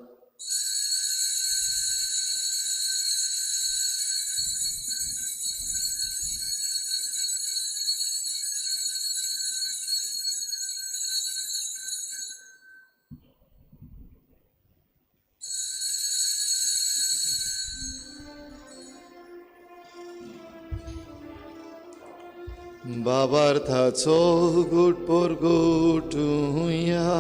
A: बाबार्थाचो घुट पोर घुटुया,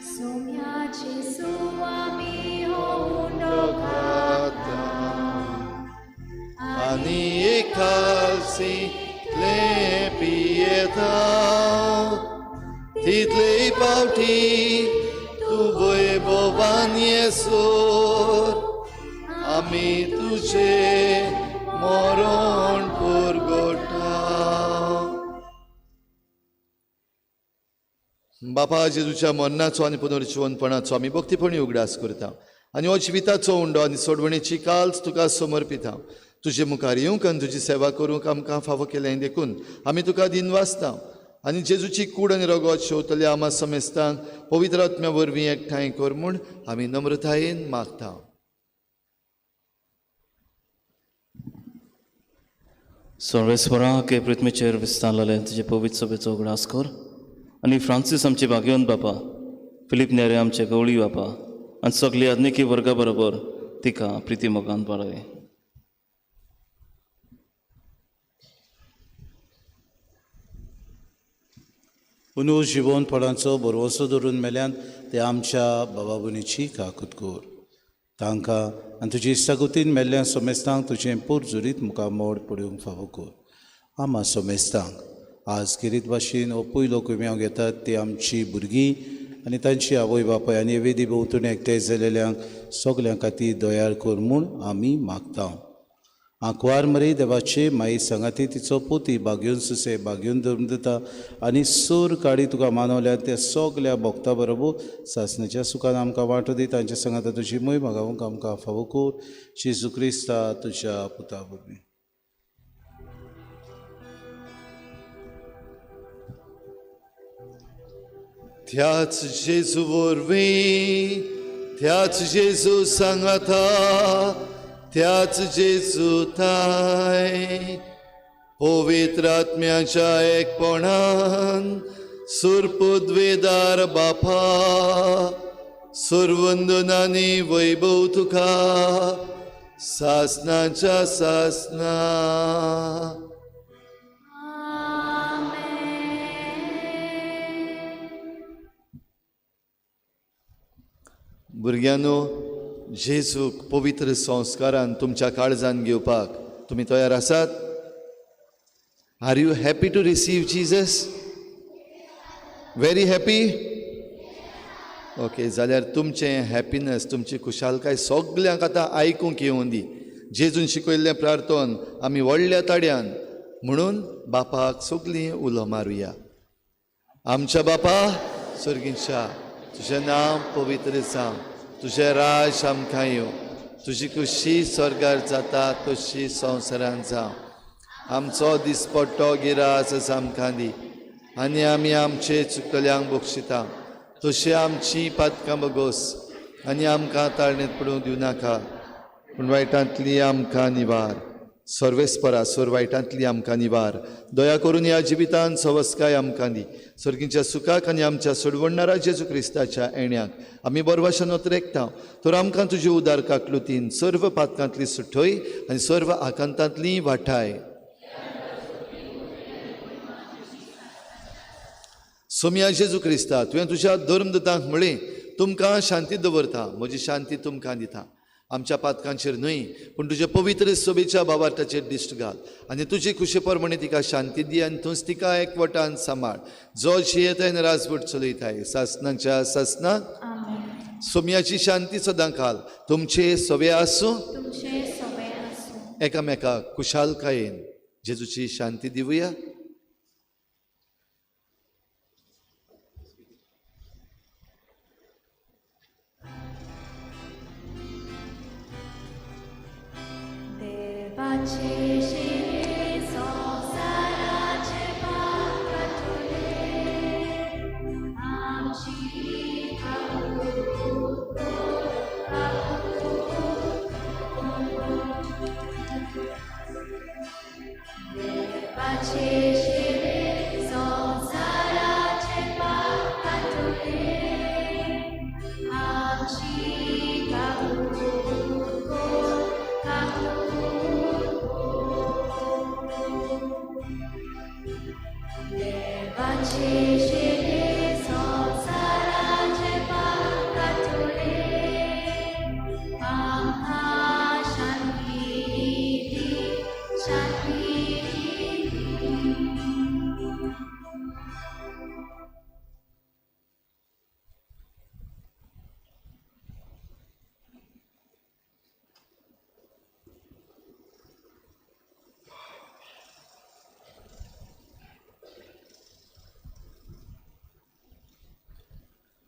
F: सोम्याचे सुवामी होऊंडो खाता,
A: आनी एकालसी ले पियेता, तितले पावटी तू वैभवान येसोर, आमी तुझे मरण पुरगोटा. बापा जेजूच्या मरणाचो आनी पुनर्जीवनपणाचो आमी भक्तीपणी उगडास करता, आनी हो जिविताचो उंडो आनी सोडवणेची काल्स तुका समर्पिता. तुजे मुखार येवंक आनी तुजी सेवा करूंक आमकां फावो केलें देखून आमी तुका दिन वाचता, आनी जेजूची कूड आनी रगत शेवतले आमा समेस्तांक पवित्र आत्म्या वरवीं एकठांय कर म्हूण आमी नम्रतायेन मागता.
J: सर्वेस्वरां के पृथ्वीचेर विस्तारलेले तुजे पवित्र सभेचो उगडास कर, आनी फ्रांसीस आमचे भाग्यवंत बापा, फिलीप नेरे आमचे गवळी बापा, आनी सगळी आदनिकी वर्गा बरोबर तिका प्रिती मोगान पळय.
H: पुनू जिवनपणाचो बरवसो धरून मेल्यान ते आमच्या बाबा भयणीची काकूत कर, तांकां आनी तुजी इश्टागुतीन मेल्ल्या सोमेस्तांक तुजें पुरजुरीत मुखार मोड पडूंक फावो कर. आमा सोमेस्तांक आज किरीत भाशेन हो पयलो कुम्यांव घेतात ती आमची भुरगीं आनी तांची आवय बापाय आनी वेदी भोंवतणी एकठांय जालेल्यांक सगल्यां खातीर दयाळ कर म्हूण आमी मागता. आंकवार मरे देवाचे माई सांगाती तिचो पोती बागेवन सुसे बागेवन धर्मदता आनी सोर काडी तुका मानवल्या त्या सगल्या भक्ता बरोबर सासणाच्या सुखान आमकां वांटो दी. तांच्या सांगाता तुजी मोय मागावंक आमकां फावो कर. जेजू क्रिस्ता तुज्या पुता वरवीं.
A: त्याच जेजू वरवीं, त्याच जेजू सांगाता, त्याच जेजू थाय, पवित्र आत्म्याच्या एकपणान सुरपुद्वेदार बापा, सुरवंदनानी वैभव तुका सासनाच्या सासना. भुरग्यांनो, जेजूक पवित्र संस्कारान तुमच्या काळजान घेवपाक तुमी तयार आसात? Are you happy to receive Jesus? Very happy? Okay, जाल्यार तुमचें हॅपिनस, तुमची खुशालकाय सगल्यांक आतां आयकूंक येवं दी. जेजून शिकयल्लें प्रार्थन आमी व्हडल्या ताड्यान म्हणून बापाक सगलीं उलो मारुया. आमच्या बापा सर्गीच्या, तुजें नांव पवित्र जावं, तुजें राज आमकां येवं, तुजी खुशी स्वर्गार जाता तशी संवसारांत जावं. आमचो दिसपट्टो गिरास आमकां दी, आनी आमी आमचे चुकल्यांक बक्षिता, तशी आमची पातकां बगोस, आनी आमकां ताळणेंत पडूंक दिवं नाका, पूण वायटांतली आमकां निवार. सर्वेस्परा सोर वायटांतली आमकां निवार. दया करून ह्या जिवितांत सवस्काय आमकां दी. सर्गीच्या सुखाक आनी आमच्या सोडवणारा जेजू क्रिस्ताच्या येण्याक आमी बरो भाशेन उतरेकता. तर आमकां तुजे उदार काकलुतीन सर्व पातकांतली सुटय आनी सर्व आकांतांतली वाटाय. सोम्या जेजू क्रिस्ता, तुवें तुज्या धर्मदूतांक म्हळें, तुमकां शांती दवरता, म्हजी शांती तुमकां दिता. आमच्या पातकांचेर न्हय पूण तुज्या पवित्र सोबेच्या बाबार्ताचेर दिश्ट घाल आनी तुजी खुशी प्रमाणे तिका शांती दी आनी तूंच तिका एकवटान सांबाळ. जो जियेताय राजवट चलयताय सासनांच्या सासनाक. सोम्याची शांती सदां घाल. तुमचे सवे आसूं. एकामेकाक कुशालकायेन जेजूची शांती दिवया.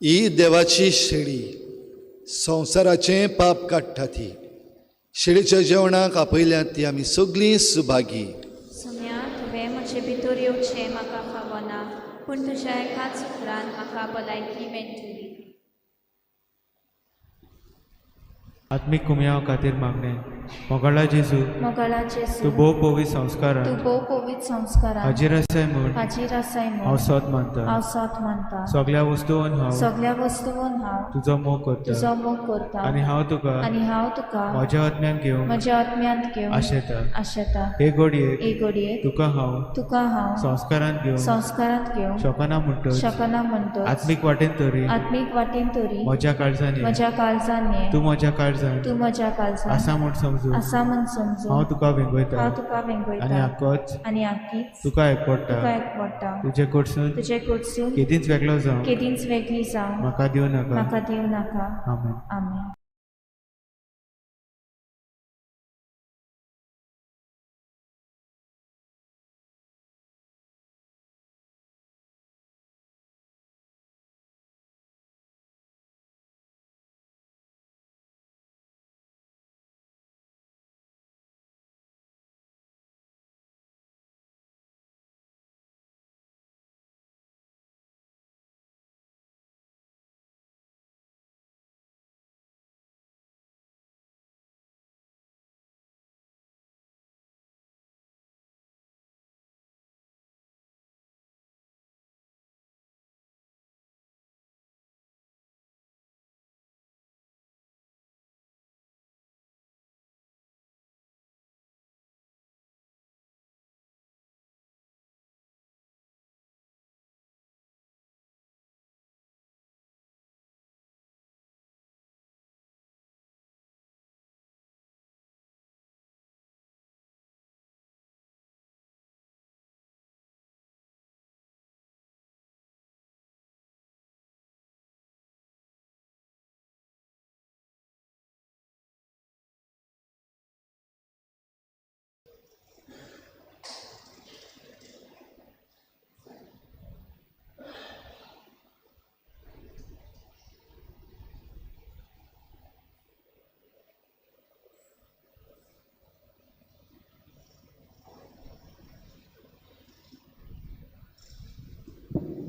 A: ही देवाची शेळी संवसाराचें पाप काडटा ती. शेळीच्या जेवणाक आपयल्यात ती आमी सगळीं सुभागी.
F: सोम्या, तुवें म्हजे भितर येवचें म्हाका फावना, पूण तुज्या एकाच उतरान म्हाका भलायकी मेळटली.
K: आत्मीक कुमयाव खातीर मागणें. मोगाळा जेजू, तूं भोव पवित्र संस्कारान हाजीर आसाय म्हूण हांव सत मानता. सगळ्या वस्तूंत हांव तुजो मोग करता आनी हांव तुका म्हज्या आत्म्यांत घेवन आशेता. हे घडयेक तुका हांव संस्कारांत घेवन शकना म्हणटच आत्मीक वाटेन तरी म्हज्या काळजांनी तूं म्हज्या काळजांत आसा म्हूण समजू हांव तुका वेंगयता आनी आख्खीच तुका एकवटा. तुजे कडसून केदींच वेगळी जावं म्हाका दिवं नाका. आमेन.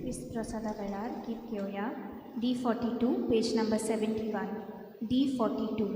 L: क्रिस्त प्रसादा वेळार गीत घेवया. D42 page number 71. D42.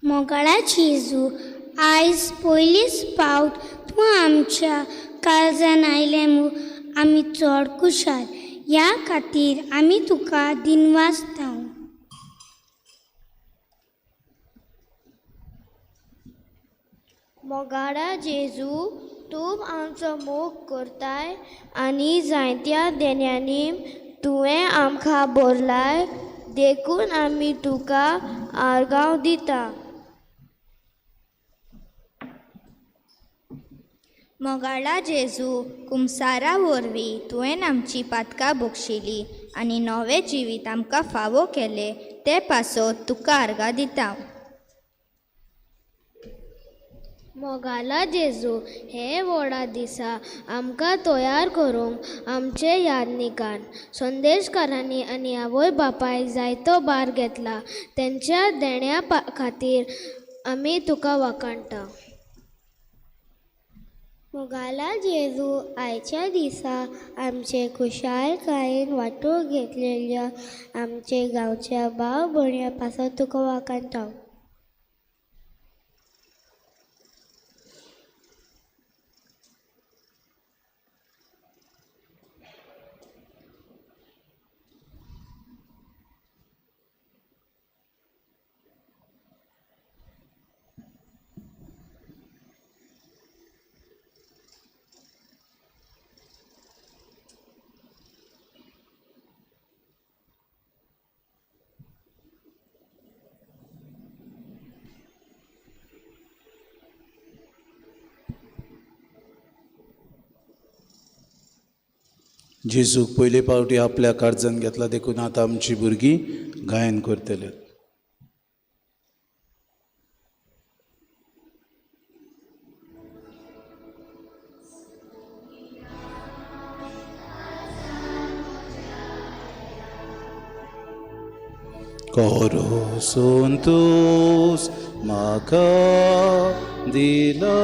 B: मोगाळा जेजू, आयज पयलीच पावट तूं आमच्या काळजान आयलें मू आमी चड खुशाल. ह्या खातीर आमी तुका दिनवास दितां.
C: मोगाळा जेजू, तूं आमचो मोग करताय आनी जायत्या देण्यांनी तुवें आमकां भरलाय देखून आमी तुका आर्गांव दिता.
M: मोगाळा जेजू, कुमसारा वरवीं तुवें आमची पातकां बक्षिली आनी नवें जिवीत आमकां फावो केलें ते पासत तुका आर्गां दिता.
C: मोगाला जेजू, हे व्हडा दिसा आमकां तयार करूंक आमचे यादनिकान संदेशकारांनी आनी आवय बापायक जायतो भार घेतला. तेंच्या देण्या खातीर आमी तुका वाखाणटा. मोगाला जेजू, आयच्या दिसा आमचे खुशालकायेन वांटून घेतलेल्या आमचे गांवच्या भाव भयण्या पासत तुका वाखाणटा.
H: जेजूक पयले फावटी आपल्या काळजांत घेतला देखून आतां आमची भुरगीं गायन करतले. Corazón tus म्हाका दिला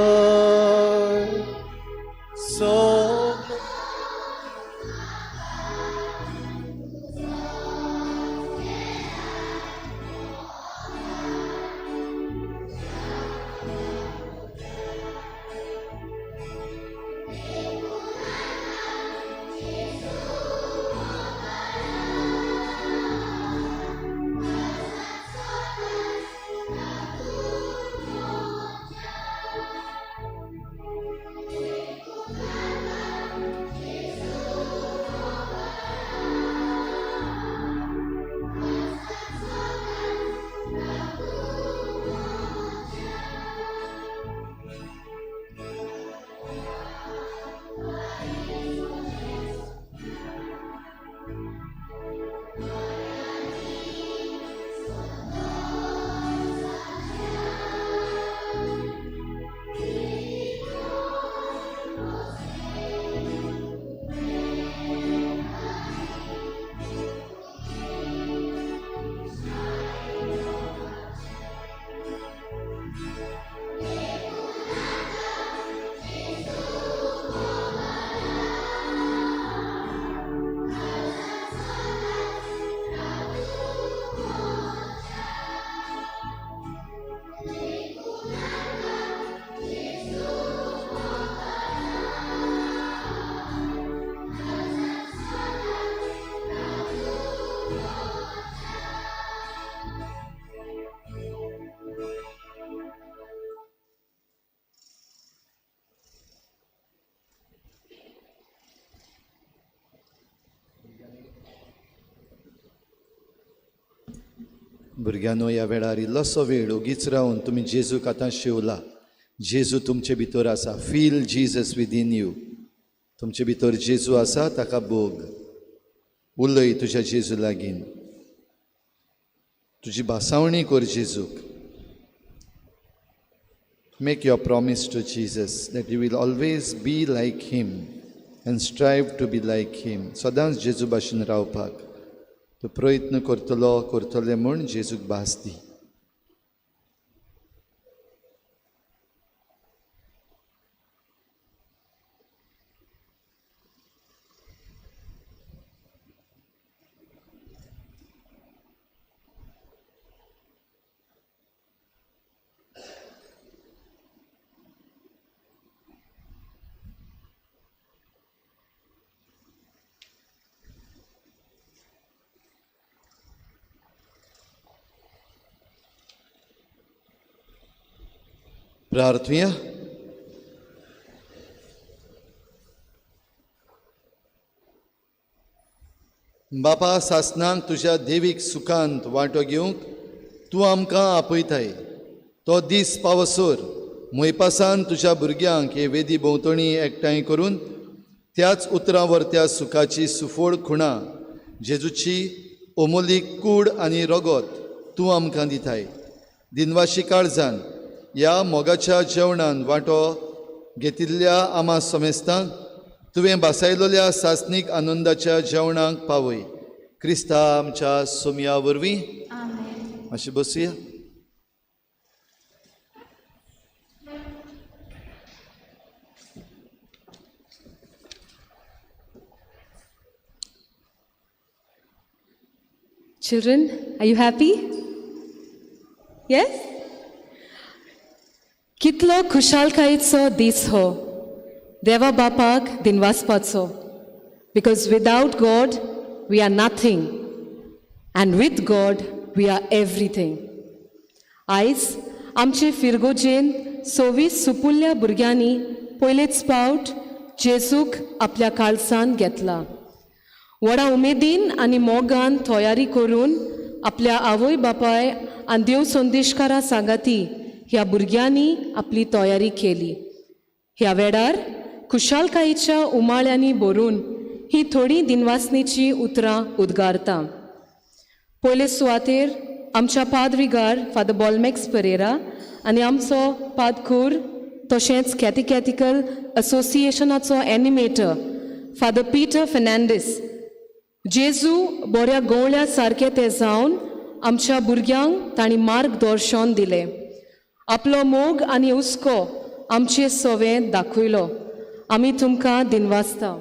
A: भुरग्यांनो, ह्या वेळार इल्लोसो वेळ ओगीच रावन तुमी जेजूक आतां शिवला. जेजू तुमचे भितर आसा. Feel Jesus within you. तुमचे भितर जेजू आसा, ताका भोग. उलय तुज्या जेजू लागीं. तुजी भासावणी कर जेजूक. Make your promise to Jesus that you will always be like him and strive to be like him. सदांच जेजू भाशेन रावपाक तूं प्रयत्न करतले म्हूण जेजूक भास दी. प्रार्थुया. बापा, सासणांक तुज्या देवीक सुखांत वांटो घेवंक तूं आमकां आपयताय. तो दीस पावसोर मोयपासान तुज्या भुरग्यांक हे वेदी भोंवतणी एकठांय करून त्याच उतरां त्या सुखाची सुफोड खुणां जेजूची ओमोलीक कूड आनी रगत तूं आमकां दिताय. दिनवाशी काळजान ह्या मोगाच्या जेवणान वांटो घेतिल्ल्या आमा समेस्तांक तुवें बासायलोल्या सासनीक आनंदाच्या जेवणाक पावय. क्रिस्ता आमच्या सोमया वरवीं. मातशें बसुया.
N: Children, are you happy? Yes? कितलो खुशालकायेचो दीस हो देवा बापाक दिनवासपाचो. Because without God, we are nothing. And with God, we are everything. आयज आमचे फिरगोजेन 26 सुपुल्ल्या भुरग्यांनी पयलेच फावट जेजूक आपल्या काळजान घेतला. व्हडा उमेदीन आनी मोगान तयारी करून आपल्या आवय बापाय आनी देव संदेशकारा सांगाती ह्या भुरग्यांनी आपली तयारी केली. ह्या वेळार खुशालकायेच्या उमाळ्यांनी भरून ही थोडी दिनवासनेची उतरां उद्गारता. पयले सुवातेर आमच्या पाद्रीगार फादर बॉलमॅक्स परेरा आनी आमचो पादखूर तशेंच कॅथेकॅटिकल असोसिएशनाचो एनिमेटर फादर पीटर फेर्नांडीस जेजू बऱ्या गवळ्या सारके ते जावन आमच्या भुरग्यांक तांणी मार्गदर्शन दिलें. आपलो मोग आनी हुस्को आमचे सवें दाखयलो. आमी तुमकां दिनवासता.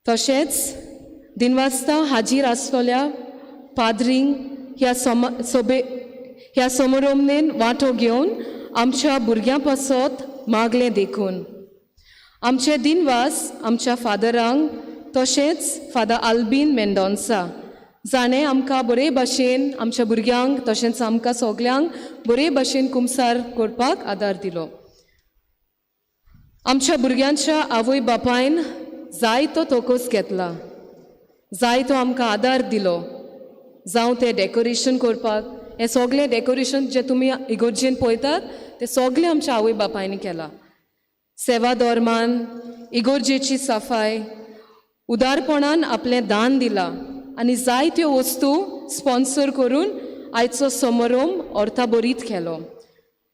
N: तशेंच दिनवासता हाजीर आसलेल्या पाद्रींक ह्या समारंभेन वांटो घेवन आमच्या भुरग्यां पासत मागलें देखून. आमचे दिनवास आमच्या फादरांक तशेंच फादर आल्बीन मेंडोन्सा जाणें आमकां बरे भाशेन आमच्या भुरग्यांक तशेंच आमकां सगल्यांक बरे भाशेन कुमसार करपाक आदार दिलो. आमच्या भुरग्यांच्या आवय बापायन जायतो तोकोस घेतला. जायतो आमकां आदार दिलो. जावं ते डेकोरेशन करपाक, हें सगलें डेकोरेशन जें तुमी इगोर्जेन पळयतात तें सगलें आमच्या आवय बापायनी केलां. सेवा धर्मान इगोर्जेची सफाई उदारपणान आपलें दान दिलां आनी जायत्यो वस्तू स्पॉन्सर करून आयचो समारंभ अर्थाबरीत केलो.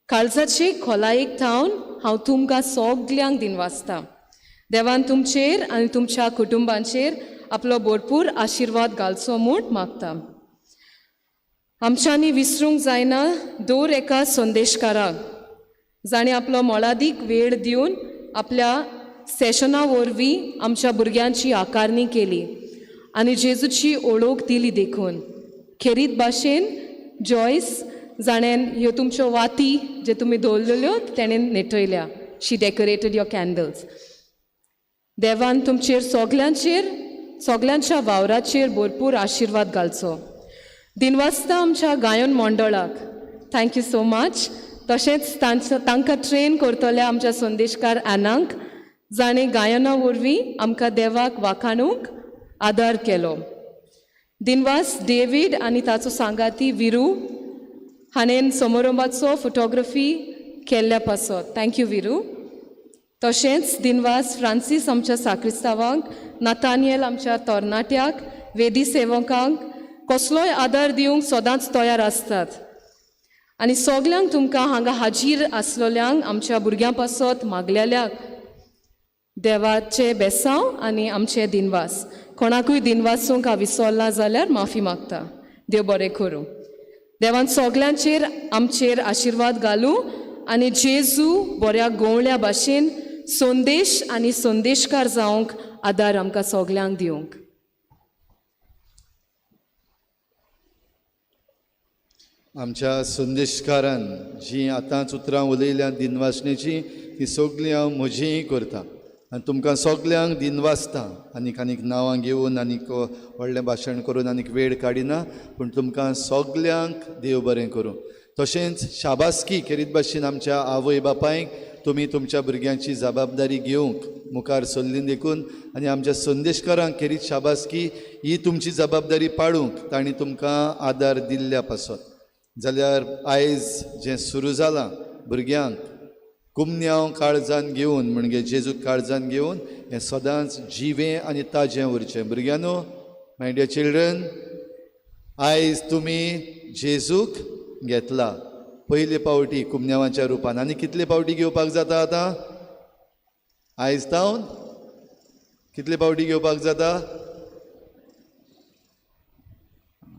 N: काळजाचे खोलायेक थावन हांव तुमकां सगल्यांक दिनवासता. देवान तुमचेर आनी तुमच्या कुटुंबांचेर आपलो भरपूर आशिर्वाद घालचो म्हूण मागता. आमच्यांनी विसरूंक जायना दर एका संदेशकाराक जाणें आपलो मोलादीक वेळ दिवन आपल्या सेशना वरवीं आमच्या भुरग्यांची आकारणी केली आनी जेजूची ओळख दिली देखून. खेरीत भाशेन जॉयस जाणेन ह्यो तुमच्यो वाती जे तुमी दवरलेल्यो तेणें नेटयल्या. She decorated your candles. देवान तुमचेर सगल्यांच्या वावराचेर भरपूर आशिर्वाद घालचो. दिनवासता आमच्या गायन मंडळाक थँक्यू सो मच. तशेंच तांकां ट्रेन करतल्या आमच्या संदेशकार आनांक जाणें गायना वरवीं आमकां देवाक वाखाणूंक आदार केलो. दिनवास डेवीड आनी ताचो सांगाती विरू हाणें समारंभाचो फोटोग्राफी केल्ल्या पासत थँक्यू विरू. तशेंच दिनवास फ्रांसीस आमच्या साक्रिस्तांवांक, नातानियल आमच्या तरणाट्याक, वेदी सेवकांक कसलोय आदार दिवंक सदांच तयार आसतात. आनी सगल्यांक तुमकां हांगा हाजीर आसलेल्यांक आमच्या भुरग्यां पासत मागलेल्याक देवाचे बेसांव आनी आमचे दिनवास. कोणाकूय दिनवासूंक हांव विसरला जाल्यार माफी मागता. देव बरें करूं. देवान सगल्यांचेर आमचेर आशिर्वाद घालूं आनी जेजू बऱ्या गवळ्या भाशेन संदेश आनी संदेशकार जावंक आदार आमकां सगल्यांक दिवंक.
A: आमच्या संदेशकारान जी आतांच उतरां उलयल्या दिनवासणेची ती सगळीं हांव म्हजीं करतां आनी तुमकां सगल्यांक दिनवासता. आनीक नांवां घेवन आनीक व्हडलें भाशण करून आनीक वेळ काडिना, पूण तुमकां सगल्यांक देव बरें करूं. तशेंच शाबासकी खेरीत भाशेन आमच्या आवय बापायक तुमी तुमच्या भुरग्यांची जबाबदारी घेवंक मुखार सरलीं देखून आनी आमच्या संदेशकारांक खेरीत शाबासकी ही तुमची जबाबदारी पाळूंक तांणी तुमकां आदार दिल्ल्या पासत. जाल्यार आयज जें सुरू जालां भुरग्यांक कुमन्यांव काळजान घेवन म्हणजे जेजूक काळजान घेवन हें सदांच जिवें आनी ताजें उरचें. भुरग्यांनो, माय डियर चिल्ड्रन, आयज तुमी जेजूक घेतला पयले पावटी कुमन्यांवाच्या रुपान, आनी कितले पावटी घेवपाक जाता आतां? आयज तावन कितले पावटी घेवपाक जाता?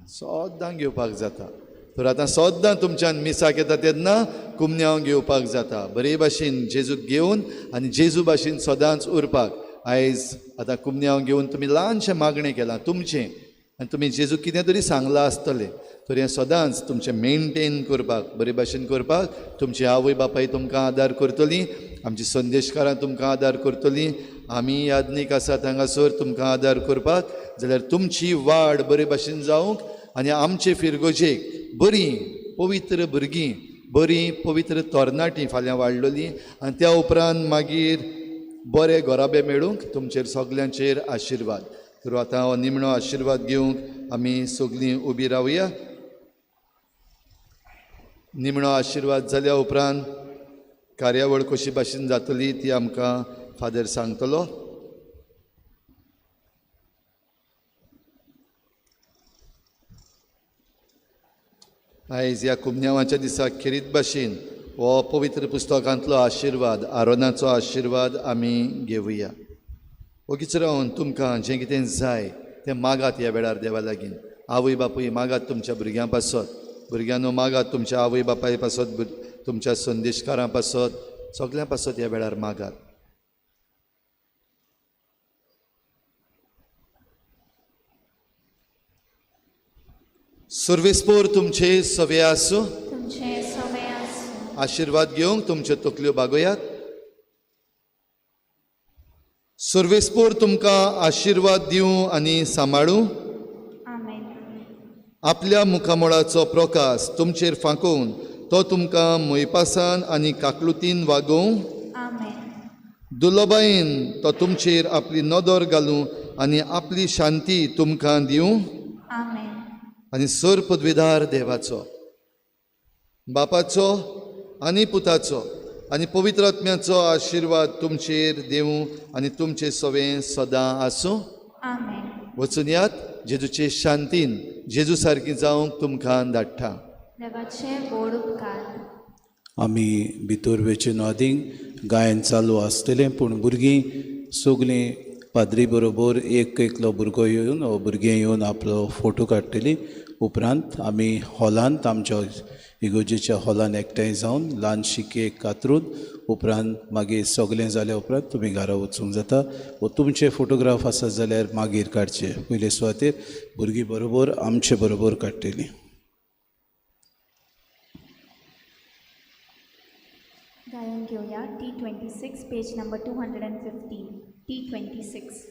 A: सद्दां घेवपाक जाता. तर आतां सद्दां तुमच्यान मिसाक येता तेन्ना कुमन्यांव घेवपाक जाता. बरे भाशेन जेजूक घेवन आनी जेजू भाशेन सदांच उरपाक. आयज आतां कुमन्यांव घेवन तुमी ल्हानशें मागणें केलां तुमचें, आनी तुमी जेजूक कितें तरी सांगलां आसतलें. तर हें सदांच तुमचें मेनटेन करपाक, बरे भाशेन करपाक तुमची आवय बापाय तुमकां आदार करतलीं, आमची संदेशकारां तुमकां आदार करतलीं, आमी याज्ञीक आसात हांगासर तुमकां आदार करपाक. जाल्यार तुमची वाड बरे भाशेन जावंक आनी आमचे फिरगोजेक बरीं पवित्र भुरगीं, बरीं पवित्र तरणाटीं फाल्यां वाडलेलीं, आनी त्या उपरांत मागीर बरे घोराबे मेळूंक तुमचेर सगल्यांचेर आशिर्वाद. तर आतां हो निमणो आशिर्वाद घेवंक आमी सगलीं उबी रावया. निमणो आशिर्वाद जाल्या उपरांत कार्यावळ कशी भाशेन जातली ती आमकां फादर सांगतलो. आयज ह्या कुमन्यांवाच्या दिसाक खेरीत भाशेन हो पवित्र पुस्तकांतलो आशिर्वाद, आरोनाचो आशिर्वाद आमी घेवया. ओगीच रावन तुमकां जें कितें जाय तें मागात ह्या वेळार देवा लागीं. आवय बापूय मागात तुमच्या भुरग्यां पासत, भुरग्यांनो मागात तुमच्या आवय बापाय पासत, तुमच्या संदेशकारां पासत, सगळ्यां पासत ह्या वेळार मागात. सर्वेस्पोर तुमचे सवे आसूं. आशिर्वाद घेवंक तुमच्यो तकल्यो बागोयात. सर्वेस्पोर तुमकां आशिर्वाद दिवं आनी सांबाळूं. आपल्या मुखामोळाचो प्रकाश तुमचेर फांकोवन तो तुमकां मोयपासान आनी काकलुतीन वागोवं. दुलोबायेन तो तुमचेर आपली नदर घालूं आनी आपली शांती तुमकां दिवं. आनी सर पदवीदार देवाचो, बापाचो आनी पुताचो आनी पवित्र आत्म्याचो आशिर्वाद तुमचेर देवं आनी तुमचे सवें सदां आसूं. वचून यात. जेजूचे शांतीन जेजू सारकी जावंक तुमकां धाडटा.
H: आमी भितर वेचून आदींक गायन चालू आसतलें, पूण भुरगीं सगलीं पाद्री बरोबर एक एकलो भुरगो येवन भुरगें येवन आपलो फोटो काडटलीं. उपरांत आमी हॉलांत आमच्या इगोजेच्या हॉलांत एकठांय जावन ल्हानशी केक कातरून उपरांत मागीर सगलें जाल्या उपरांत तुमी घरा वचूंक जाता. व तुमचे फोटोग्राफ आसत जाल्यार मागीर काडचे. पयले सुवातेर भुरगीं बरोबर आमचे बरोबर काडटलीं.
L: गायन घेऊया T26 पेज नंबर 215 T26.